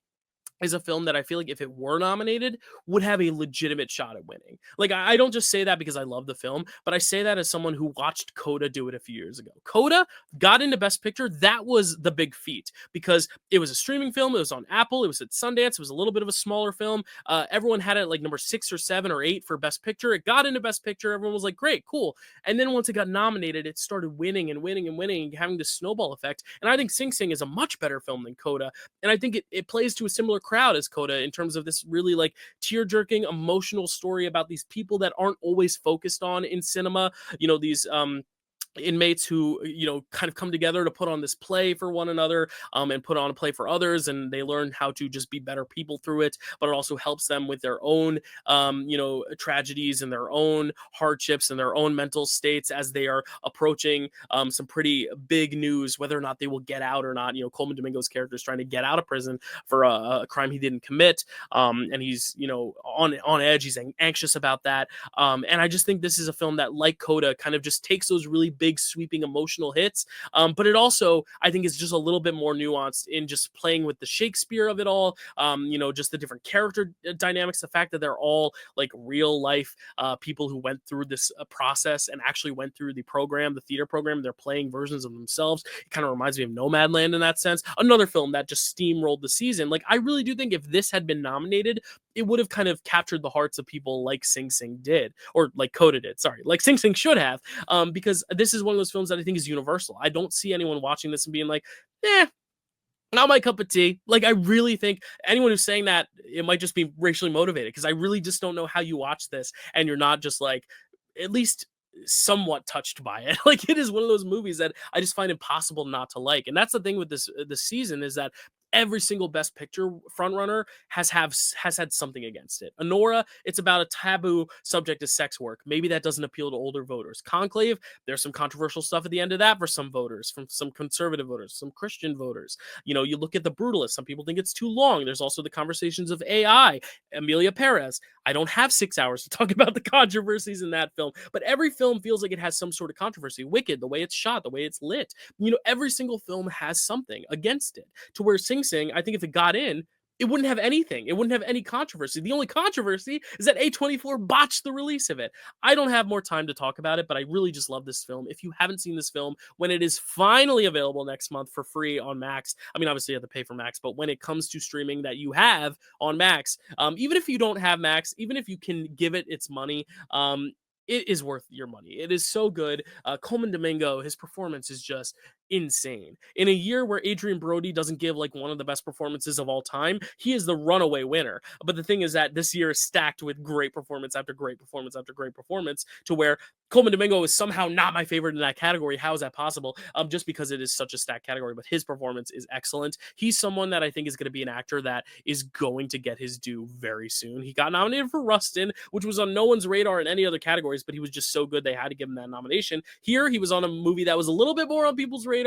is a film that I feel like if it were nominated would have a legitimate shot at winning. Like I don't just say that because I love the film, but I say that as someone who watched Coda do it a few years ago. Coda got into Best Picture. That was the big feat because it was a streaming film. It was on Apple. It was at Sundance. It was a little bit of a smaller film. Everyone had it at like number 6 or 7 or 8 for Best Picture. It got into Best Picture. Everyone was like, great, cool. And then once it got nominated, it started winning and winning and winning and having this snowball effect. And I think Sing Sing is a much better film than Coda. And I think it plays to a similar crowd as Coda in terms of this really like tear-jerking emotional story about these people that aren't always focused on in cinema. These inmates who kind of come together to put on this play for one another, and put on a play for others, and they learn how to just be better people through it, but it also helps them with their own tragedies and their own hardships and their own mental states as they are approaching some pretty big news, whether or not they will get out or not. Coleman Domingo's character is trying to get out of prison for a crime he didn't commit, and he's on edge. He's anxious about that, and I just think this is a film that, like Coda, kind of just takes those really big sweeping emotional hits, but it also, I think, is just a little bit more nuanced in just playing with the Shakespeare of it all, just the different character dynamics, the fact that they're all like real life people who went through this process and actually went through the theater program. They're playing versions of themselves. It kind of reminds me of Nomadland in that sense. Another film that just steamrolled the season. Like, I really do think if this had been nominated, it would have kind of captured the hearts of people like Sing Sing did, or like Coda did, sorry, like Sing Sing should have, because this is one of those films that I think is universal. I don't see anyone watching this and being like, not my cup of tea. Like, I really think anyone who's saying that, it might just be racially motivated, because I really just don't know how you watch this and you're not just like, at least somewhat touched by it. Like, it is one of those movies that I just find impossible not to like. And that's the thing with this season, is that every single Best Picture frontrunner has had something against it. Honora, it's about a taboo subject as sex work. Maybe that doesn't appeal to older voters. Conclave, there's some controversial stuff at the end of that for some voters, from some conservative voters, some Christian voters. You look at The Brutalist. Some people think it's too long. There's also the conversations of AI. Emilia Perez. I don't have 6 hours to talk about the controversies in that film, but every film feels like it has some sort of controversy. Wicked, the way it's shot, the way it's lit. Every single film has something against it, to where Sing Sing, I think if it got in, it wouldn't have anything. It wouldn't have any controversy. The only controversy is that A24 botched the release of it. I don't have more time to talk about it, but I really just love this film. If you haven't seen this film, when it is finally available next month for free on Max, I mean, obviously you have to pay for Max, but when it comes to streaming that you have on Max, even if you don't have Max, even if you can give it its money, it is worth your money. It is so good. Coleman Domingo, his performance is just insane. In a year where Adrian Brody doesn't give like one of the best performances of all time, he is the runaway winner. But the thing is that this year is stacked with great performance after great performance after great performance, to where Coleman Domingo is somehow not my favorite in that category. How is that possible? Just because it is such a stacked category, but his performance is excellent. He's someone that I think is going to be an actor that is going to get his due very soon. He got nominated for Rustin, which was on no one's radar in any other categories, but he was just so good they had to give him that nomination. Here, he was on a movie that was a little bit more on people's radars.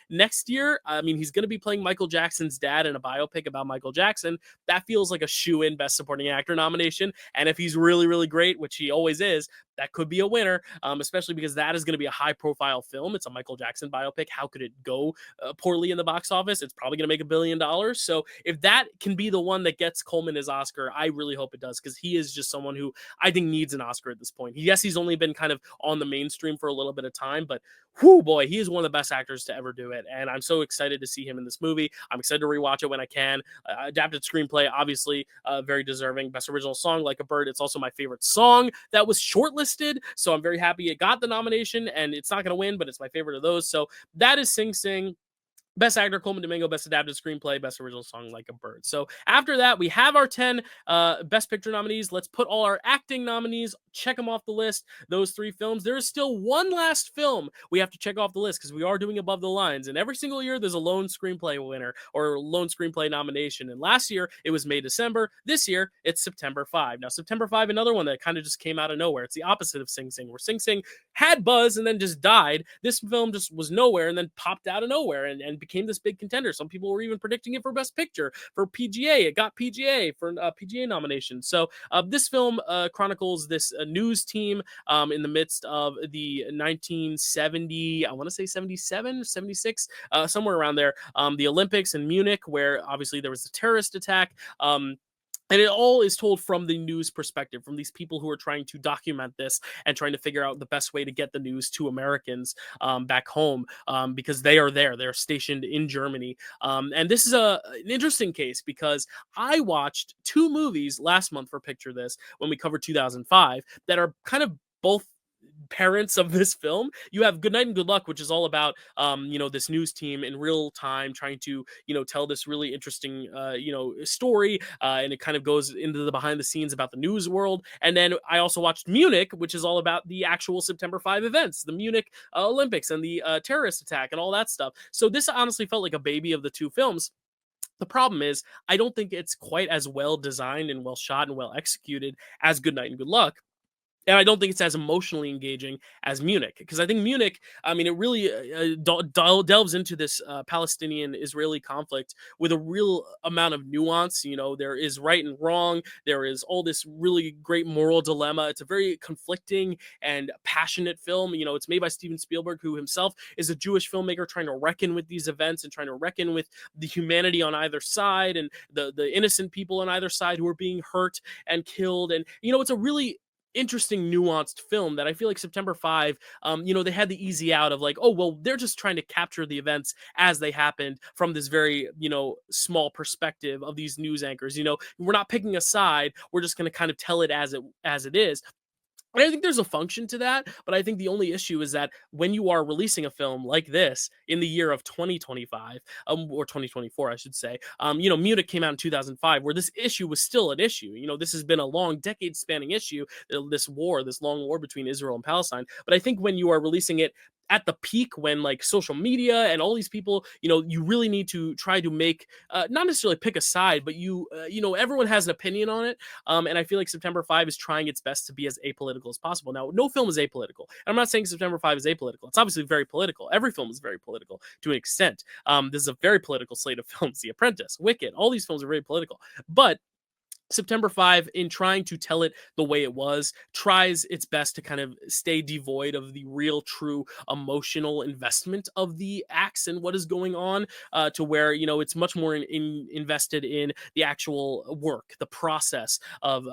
Next year, I mean, he's going to be playing Michael Jackson's dad in a biopic about Michael Jackson. That feels like a shoe-in Best Supporting Actor nomination, and if he's really, really great, which he always is, that could be a winner, especially because that is going to be a high-profile film. It's a Michael Jackson biopic. How could it go poorly in the box office? It's probably going to make $1 billion. So if that can be the one that gets Coleman his Oscar, I really hope it does, because he is just someone who I think needs an Oscar at this point. Yes, he's only been kind of on the mainstream for a little bit of time, but whoo boy, he is one of the best actors to ever do it, and I'm so excited to see him in this movie. I'm excited to rewatch it when I can. Adapted screenplay, obviously, very deserving. Best original song, Like a Bird. It's also my favorite song that was shortlisted, so I'm very happy it got the nomination, and it's not going to win, but it's my favorite of those. So that is Sing Sing. Best Actor, Coleman Domingo. Best Adapted Screenplay, Best Original Song, Like a Bird. So after that, we have our 10 Best Picture nominees. Let's put all our acting nominees, check them off the list, those 3 films. There is still one last film we have to check off the list, because we are doing Above the Lines, and every single year there's a lone screenplay winner or lone screenplay nomination, and last year it was May, December. This year it's September 5. Now, September 5, another one that kind of just came out of nowhere. It's the opposite of Sing Sing, where Sing Sing had buzz and then just died. This film just was nowhere and then popped out of nowhere and became this big contender. Some people were even predicting it for Best Picture, for PGA. It got PGA for PGA nomination. So this film chronicles this news team in the midst of the 1970, I want to say 77, 76, somewhere around there, the Olympics in Munich, where obviously there was a terrorist attack. And it all is told from the news perspective, from these people who are trying to document this and trying to figure out the best way to get the news to Americans back home, because they are there. They're stationed in Germany. And this is an interesting case because I watched two movies last month for Picture This when we covered 2005 that are kind of both parents of this film. You have Good Night and Good Luck, which is all about this news team in real time trying to tell this really interesting story, and it kind of goes into the behind the scenes about the news world. And then I also watched Munich, which is all about the actual September 5 events, the Munich Olympics and the terrorist attack and all that stuff. So this honestly felt like a baby of the two films. The problem is, I don't think it's quite as well designed and well shot and well executed as Good Night and Good Luck. And I don't think it's as emotionally engaging as Munich, because I think Munich, I mean, it really delves into this Palestinian-Israeli conflict with a real amount of nuance. There is right and wrong. There is all this really great moral dilemma. It's a very conflicting and passionate film. It's made by Steven Spielberg, who himself is a Jewish filmmaker trying to reckon with these events and trying to reckon with the humanity on either side and the innocent people on either side who are being hurt and killed. And, it's a really interesting nuanced film that I feel like September 5, they had the easy out of like, oh, well, they're just trying to capture the events as they happened from this very, small perspective of these news anchors. We're not picking a side. We're just going to kind of tell it as it is. And I think there's a function to that, but I think the only issue is that when you are releasing a film like this in the year of 2025, or 2024, I should say, Munich came out in 2005, where this issue was still an issue. This has been a long, decade-spanning issue, this long war between Israel and Palestine. But I think when you are releasing it at the peak, when like social media and all these people, you really need to try to make, not necessarily pick a side, but everyone has an opinion on it. And I feel like September 5 is trying its best to be as apolitical as possible. Now, no film is apolitical. I'm not saying September 5 is apolitical. It's obviously very political. Every film is very political to an extent. This is a very political slate of films. The Apprentice, Wicked, all these films are very political. But September 5, in trying to tell it the way it was, tries its best to kind of stay devoid of the real, true emotional investment of the acts and what is going on, to where, it's much more invested in the actual work, the process of,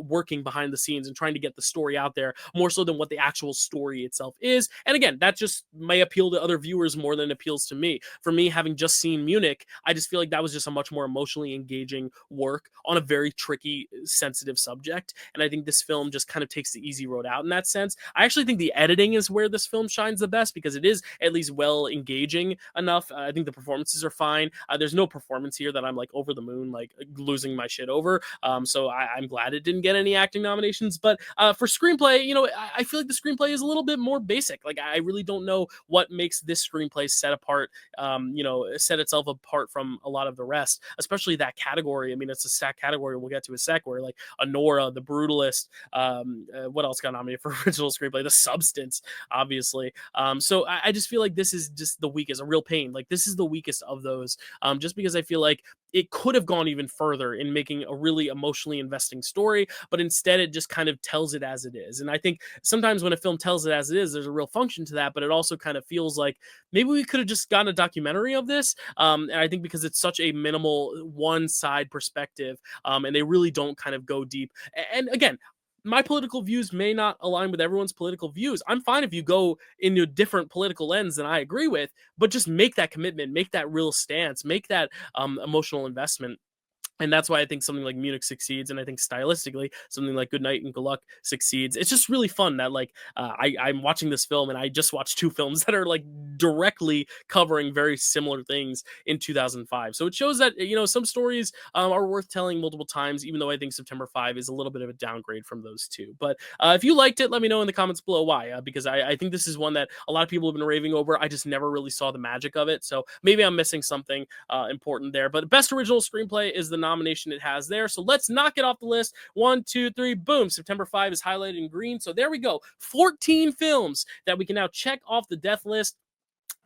working behind the scenes and trying to get the story out there more so than what the actual story itself is. And again, that just may appeal to other viewers more than it appeals to me. For me, having just seen Munich, I just feel like that was just a much more emotionally engaging work on a very tricky, sensitive subject. And I think this film just kind of takes the easy road out in that sense. I actually think the editing is where this film shines the best, because it is at least well engaging enough. I think the performances are fine. There's no performance here that I'm like over the moon, like losing my shit over. So I'm glad it didn't get any acting nominations. But for screenplay, I feel like the screenplay is a little bit more basic. Like, I really don't know what makes this screenplay set itself apart from a lot of the rest, especially that category. I mean, it's a stack category we'll get to a sec, where like Honora, The Brutalist, what else got nominated for original screenplay? The Substance, obviously. So I just feel like this is just the weakest, a real pain. Like, this is the weakest of those, just because I feel like it could have gone even further in making a really emotionally investing story, but instead it just kind of tells it as it is. And I think sometimes when a film tells it as it is, there's a real function to that, but it also kind of feels like maybe we could have just gotten a documentary of this. And I think because it's such a minimal one side perspective, and they really don't kind of go deep. And again, my political views may not align with everyone's political views. I'm fine if you go into a different political lens than I agree with, but just make that commitment, make that real stance, make that emotional investment. And that's why I think something like Munich succeeds, and I think stylistically something like Good Night and Good Luck succeeds. It's just really fun that like I'm watching this film, and I just watched two films that are like directly covering very similar things in 2005. So it shows that some stories are worth telling multiple times, even though I think September 5 is a little bit of a downgrade from those two. But if you liked it, let me know in the comments below why, because I think this is one that a lot of people have been raving over. I just never really saw the magic of it, so maybe I'm missing something important there. But best original screenplay is the nomination it has there. So let's knock it off the list. 1, 2, 3, boom. September 5 is highlighted in green. So there we go. 14 films that we can now check off the death list.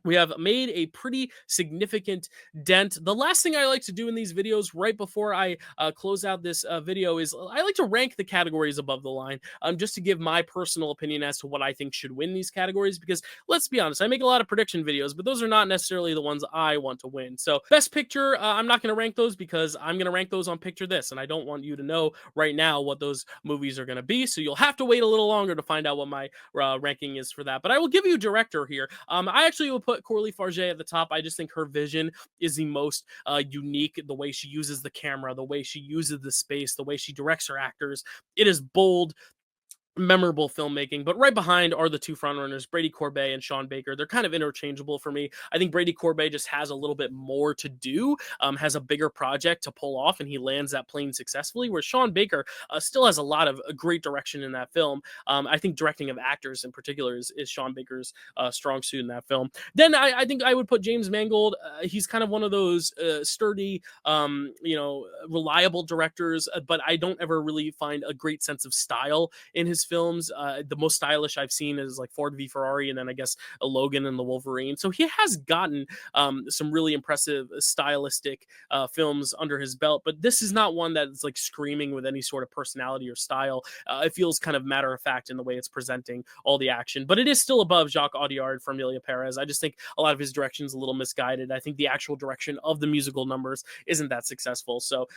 we have made a pretty significant dent. The last thing I like to do in these videos right before I close out this video is I like to rank the categories above the line, just to give my personal opinion as to what I think should win these categories. Because let's be honest, I make a lot of prediction videos, but those are not necessarily the ones I want to win. So best picture, I'm not going to rank those because I'm going to rank those on Picture This, and I don't want you to know right now what those movies are going to be. So you'll have to wait a little longer to find out what my ranking is for that. But I will give you director here. I actually will put Coralie Farge at the top. I just think her vision is the most unique. The way she uses the camera, the way she uses the space, the way she directs her actors. It is bold, memorable filmmaking. But right behind are the two frontrunners, Brady Corbet and Sean Baker. They're kind of interchangeable for me. I think Brady Corbet just has a little bit more to do, has a bigger project to pull off, and he lands that plane successfully, where Sean Baker still has a lot of great direction in that film. I think directing of actors in particular is Sean Baker's strong suit in that film. Then I think I would put James Mangold. He's kind of one of those sturdy, reliable directors, but I don't ever really find a great sense of style in his films. The most stylish I've seen is like Ford v Ferrari, and then I guess a Logan and the Wolverine. So he has gotten some really impressive stylistic films under his belt, but this is not one that's like screaming with any sort of personality or style. It feels kind of matter of fact in the way it's presenting all the action, but it is still above Jacques Audiard from Emilia Perez. I just think a lot of his direction is a little misguided. I think the actual direction of the musical numbers isn't that successful. So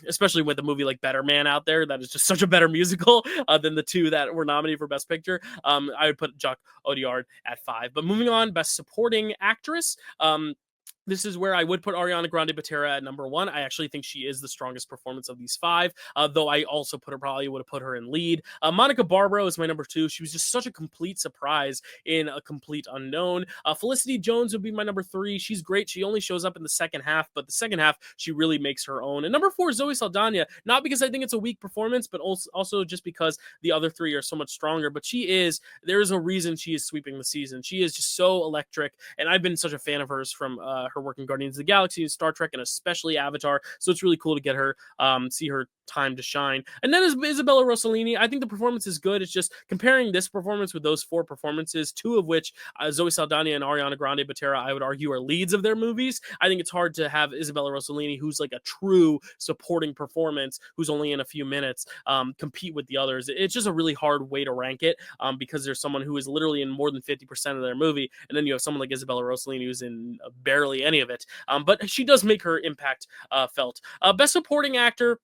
especially with a movie like Better Man out there, that is just such a better musical than the two that were nominated for Best Picture. I would put Jacques Audiard at 5. But moving on, Best Supporting Actress. This is where I would put Ariana Grande Botera at number 1. I actually think she is the strongest performance of these 5, though I also probably would have put her in lead. Monica Barbaro is my number 2. She was just such a complete surprise in a complete unknown. Felicity Jones would be my number 3. She's great. She only shows up in the second half, but the second half, she really makes her own. And number 4 is Zoe Saldana, not because I think it's a weak performance, but also just because the other 3 are so much stronger. But there is a reason she is sweeping the season. She is just so electric, and I've been such a fan of hers from her work in Guardians of the Galaxy and Star Trek, and especially Avatar. So it's really cool to get her, see her time to shine. And then is Isabella Rossellini. I think the performance is good. It's just comparing this performance with those 4 performances, 2 of which Zoe Saldana and Ariana Grande Botera, I would argue, are leads of their movies. I think it's hard to have Isabella Rossellini, who's like a true supporting performance, who's only in a few minutes, compete with the others. It's just a really hard way to rank it, because there's someone who is literally in more than 50% of their movie, and then you have someone like Isabella Rossellini who's in barely any of it. But she does make her impact felt. Best Supporting Actor,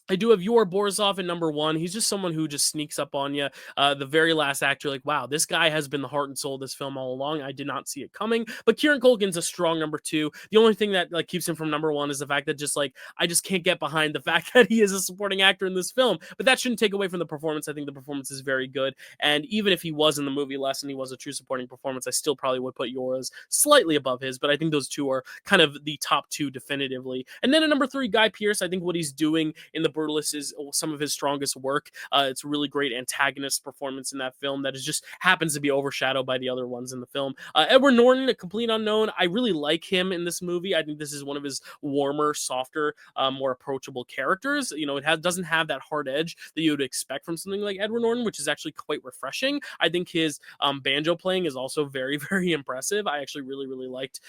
I do have Yor Borzov at number 1. He's just someone who just sneaks up on you. The very last act, you're like, wow, this guy has been the heart and soul of this film all along. I did not see it coming. But Kieran Culkin's a strong number 2. The only thing that like keeps him from number 1 is the fact that just like I just can't get behind the fact that he is a supporting actor in this film. But that shouldn't take away from the performance. I think the performance is very good. And even if he was in the movie less and he was a true supporting performance, I still probably would put Yora's slightly above his. But I think those 2 are kind of the top 2 definitively. And then at number 3, Guy Pearce. I think what he's doing in The Brutalist is some of his strongest work. It's a really great antagonist performance in that film that is just happens to be overshadowed by the other ones in the film. Edward Norton, a complete unknown. I really like him in this movie. I think this is one of his warmer, softer, more approachable characters. You know, doesn't have that hard edge that you would expect from something like Edward Norton, which is actually quite refreshing. I think his banjo playing is also very, very impressive. I actually really, really liked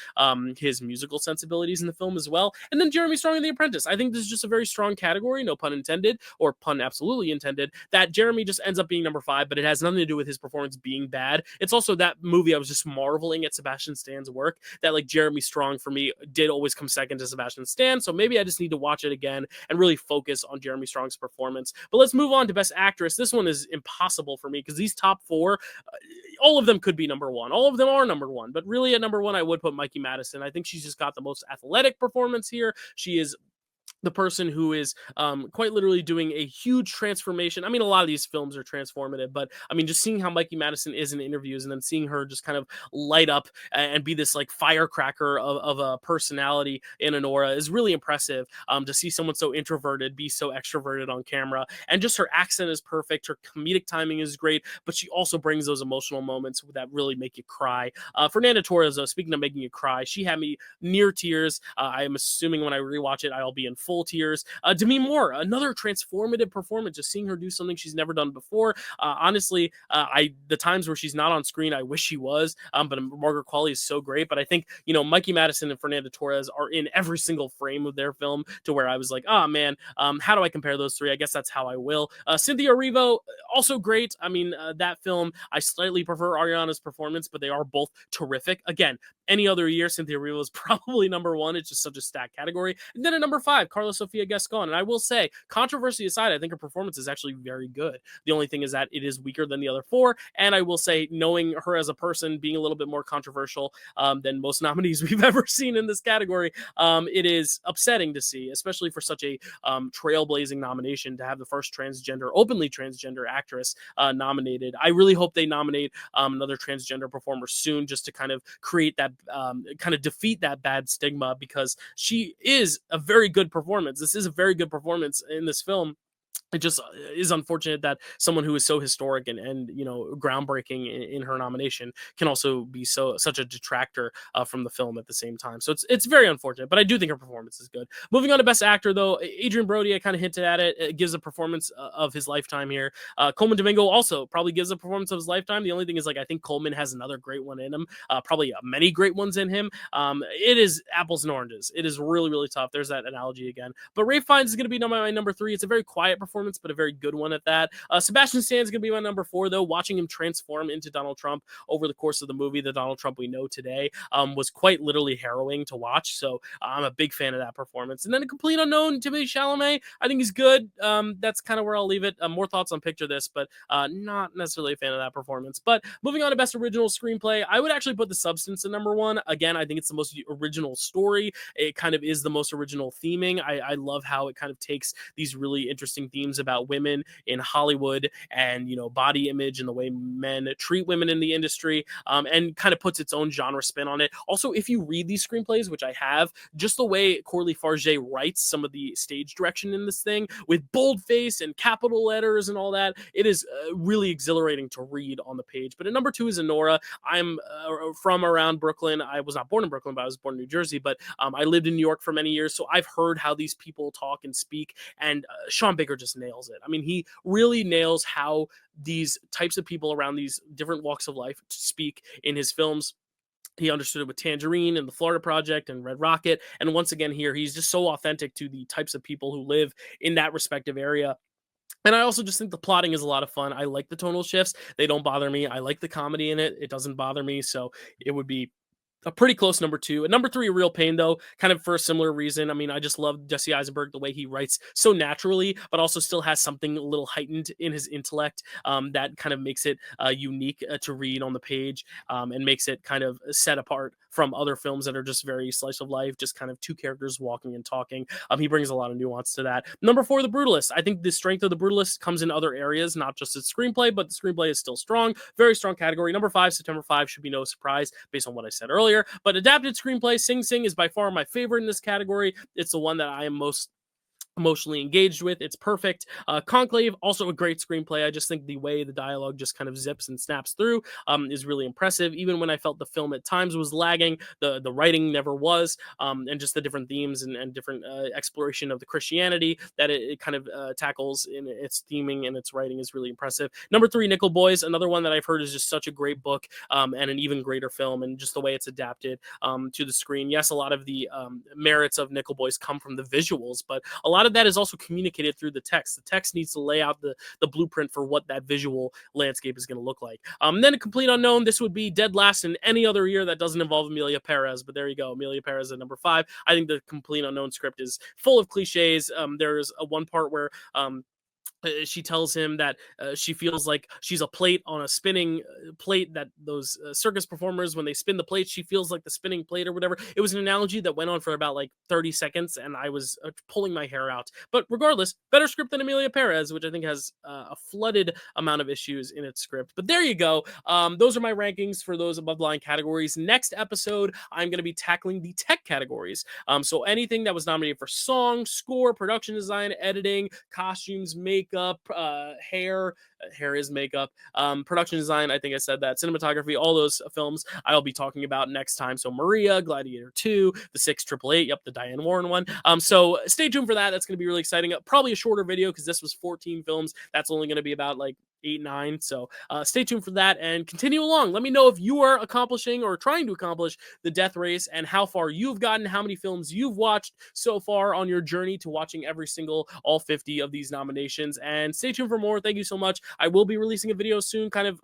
his musical sensibilities in the film as well. And then Jeremy Strong in The Apprentice. I think this is just a very strong category, no pun intended, or pun absolutely intended, that Jeremy just ends up being number 5, but it has nothing to do with his performance being bad. It's also that movie I was just marveling at Sebastian Stan's work, that like Jeremy Strong for me did always come second to Sebastian Stan, so maybe I just need to watch it again and really focus on Jeremy Strong's performance. But let's move on to Best Actress. This one is impossible for me because these top 4, all of them could be number 1. All of them are number 1, but really at number 1, I would put Mikey Madison. I think she's just got the most athletic performance here. She is the person who is quite literally doing a huge transformation. I mean, a lot of these films are transformative, but I mean, just seeing how Mikey Madison is in interviews and then seeing her just kind of light up and be this like firecracker of a personality in an aura is really impressive. To see someone so introverted be so extroverted on camera, and just her accent is perfect. Her comedic timing is great, but she also brings those emotional moments that really make you cry. Fernanda Torres, though, speaking of making you cry, she had me near tears. I am assuming when I rewatch it, I'll be in full tears. Demi Moore, another transformative performance, just seeing her do something she's never done before. Honestly, the times where she's not on screen, I wish she was. But Margaret Qualley is so great. But I think, Mikey Madison and Fernanda Torres are in every single frame of their film to where I was like, oh man, how do I compare those three? I guess that's how I will. Cynthia Erivo, also great. I mean, that film, I slightly prefer Ariana's performance, but they are both terrific. Again, any other year, Cynthia Erivo is probably number one. It's just such a stacked category. And then at number 5, Carla Sofia Gascon. And I will say, controversy aside, I think her performance is actually very good. The only thing is that it is weaker than the other 4. And I will say, knowing her as a person, being a little bit more controversial than most nominees we've ever seen in this category, it is upsetting to see, especially for such a trailblazing nomination, to have the first openly transgender actress nominated. I really hope they nominate another transgender performer soon, just to kind of create that, kind of defeat that bad stigma, because she is a very good performance. This is a very good performance in this film. It just is unfortunate that someone who is so historic and groundbreaking in her nomination can also be such a detractor from the film at the same time. So it's very unfortunate, but I do think her performance is good. Moving on to Best Actor, though, Adrian Brody, I kind of hinted at it. It gives a performance of his lifetime here. Coleman Domingo also probably gives a performance of his lifetime. The only thing is, I think Coleman has another great one in him, probably many great ones in him. It is apples and oranges. It is really, really tough. There's that analogy again. But Ralph Fiennes is going to be my number 3. It's a very quiet performance, but a very good one at that. Sebastian Stan is going to be my number 4, though. Watching him transform into Donald Trump over the course of the movie, the Donald Trump we know today, was quite literally harrowing to watch. So I'm a big fan of that performance. And then a complete unknown, Timothée Chalamet. I think he's good. That's kind of where I'll leave it. More thoughts on Picture This, but not necessarily a fan of that performance. But moving on to Best Original Screenplay, I would actually put The Substance in number 1. Again, I think it's the most original story. It kind of is the most original theming. I love how it kind of takes these really interesting themes about women in Hollywood and, body image and the way men treat women in the industry, and kind of puts its own genre spin on it. Also, if you read these screenplays, which I have, just the way Corley Farge writes some of the stage direction in this thing with boldface and capital letters and all that, it is really exhilarating to read on the page. But at number 2 is Anora. I'm from around Brooklyn. I was not born in Brooklyn, but I was born in New Jersey. But I lived in New York for many years, so I've heard how these people talk and speak, and Sean Baker just nails it. I mean, he really nails how these types of people around these different walks of life speak in his films. He understood it with Tangerine and The Florida Project and Red Rocket. And once again here, he's just so authentic to the types of people who live in that respective area. And I also just think the plotting is a lot of fun. I like the tonal shifts. They don't bother me. I like the comedy in it. It doesn't bother me. So it would be a pretty close number 2. At number 3, Real Pain, though, kind of for a similar reason. I mean, I just love Jesse Eisenberg, the way he writes so naturally, but also still has something a little heightened in his intellect that kind of makes it unique to read on the page, and makes it kind of set apart from other films that are just very slice of life, just kind of 2 characters walking and talking. He brings a lot of nuance to that. Number 4, The Brutalist. I think the strength of The Brutalist comes in other areas, not just its screenplay, but the screenplay is still strong. Very strong category. Number 5, September 5 should be no surprise based on what I said earlier. But adapted screenplay, Sing Sing is by far my favorite in this category. It's the one that I am most emotionally engaged with. It's perfect. Conclave, also a great screenplay. I just think the way the dialogue just kind of zips and snaps through is really impressive. Even when I felt the film at times was lagging, the writing never was, and just the different themes and different exploration of the Christianity that it kind of tackles in its theming and its writing is really impressive. Number 3, Nickel Boys, another one that I've heard is just such a great book, and an even greater film, and just the way it's adapted to the screen. Yes, a lot of the merits of Nickel Boys come from the visuals, but a lot of that is also communicated through the text. The text needs to lay out the blueprint for what that visual landscape is going to look like. Then a complete unknown, this would be dead last in any other year that doesn't involve Amelia Perez, but there you go. Amelia Perez at number 5. I think the complete unknown script is full of cliches. There's one part where she tells him that she feels like she's a plate on a spinning plate, that those circus performers, when they spin the plate, she feels like the spinning plate or whatever. It was an analogy that went on for about 30 seconds, and I was pulling my hair out. But regardless, better script than Amelia Perez, which I think has a flooded amount of issues in its script. But there you go. Those are my rankings for those above the line categories. Next episode, I'm going to be tackling the tech categories. So anything that was nominated for song, score, production design, editing, costumes, make, makeup, hair is makeup, production design, I think I said that, cinematography, all those films I'll be talking about next time. So Maria, Gladiator 2, the 688, yep, the Diane Warren one. So stay tuned for that. That's going to be really exciting. Probably a shorter video because this was 14 films. That's only going to be about like 8, 9. So stay tuned for that and continue along. Let me know if you are accomplishing or trying to accomplish the death race and how far you've gotten, how many films you've watched so far on your journey to watching all 50 of these nominations. And stay tuned for more. Thank you so much. I will be releasing a video soon, kind of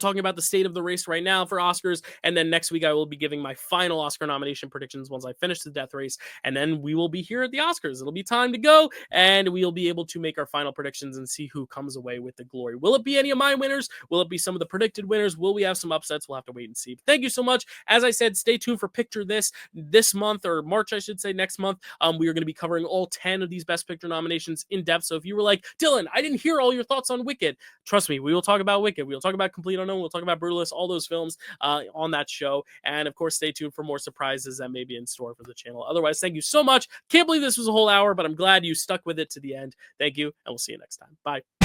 talking about the state of the race right now for Oscars. And then next week, I will be giving my final Oscar nomination predictions once I finish the death race. And then we will be here at the Oscars. It'll be time to go. And we'll be able to make our final predictions and see who comes away with the glory. Will it be any of my winners? Will it be some of the predicted winners? Will we have some upsets? We'll have to wait and see. But thank you so much. As I said, stay tuned for Picture this month, or March, I should say, next month. We are going to be covering all 10 of these Best Picture nominations in depth. So if you were like, Dylan, I didn't hear all your thoughts on Wicked, trust me, we will talk about Wicked. We will talk about Complete Unknown. We'll talk about Brutalist, all those films on that show. And of course, stay tuned for more surprises that may be in store for the channel. Otherwise, thank you so much. Can't believe this was a whole hour, but I'm glad you stuck with it to the end. Thank you, and we'll see you next time. Bye.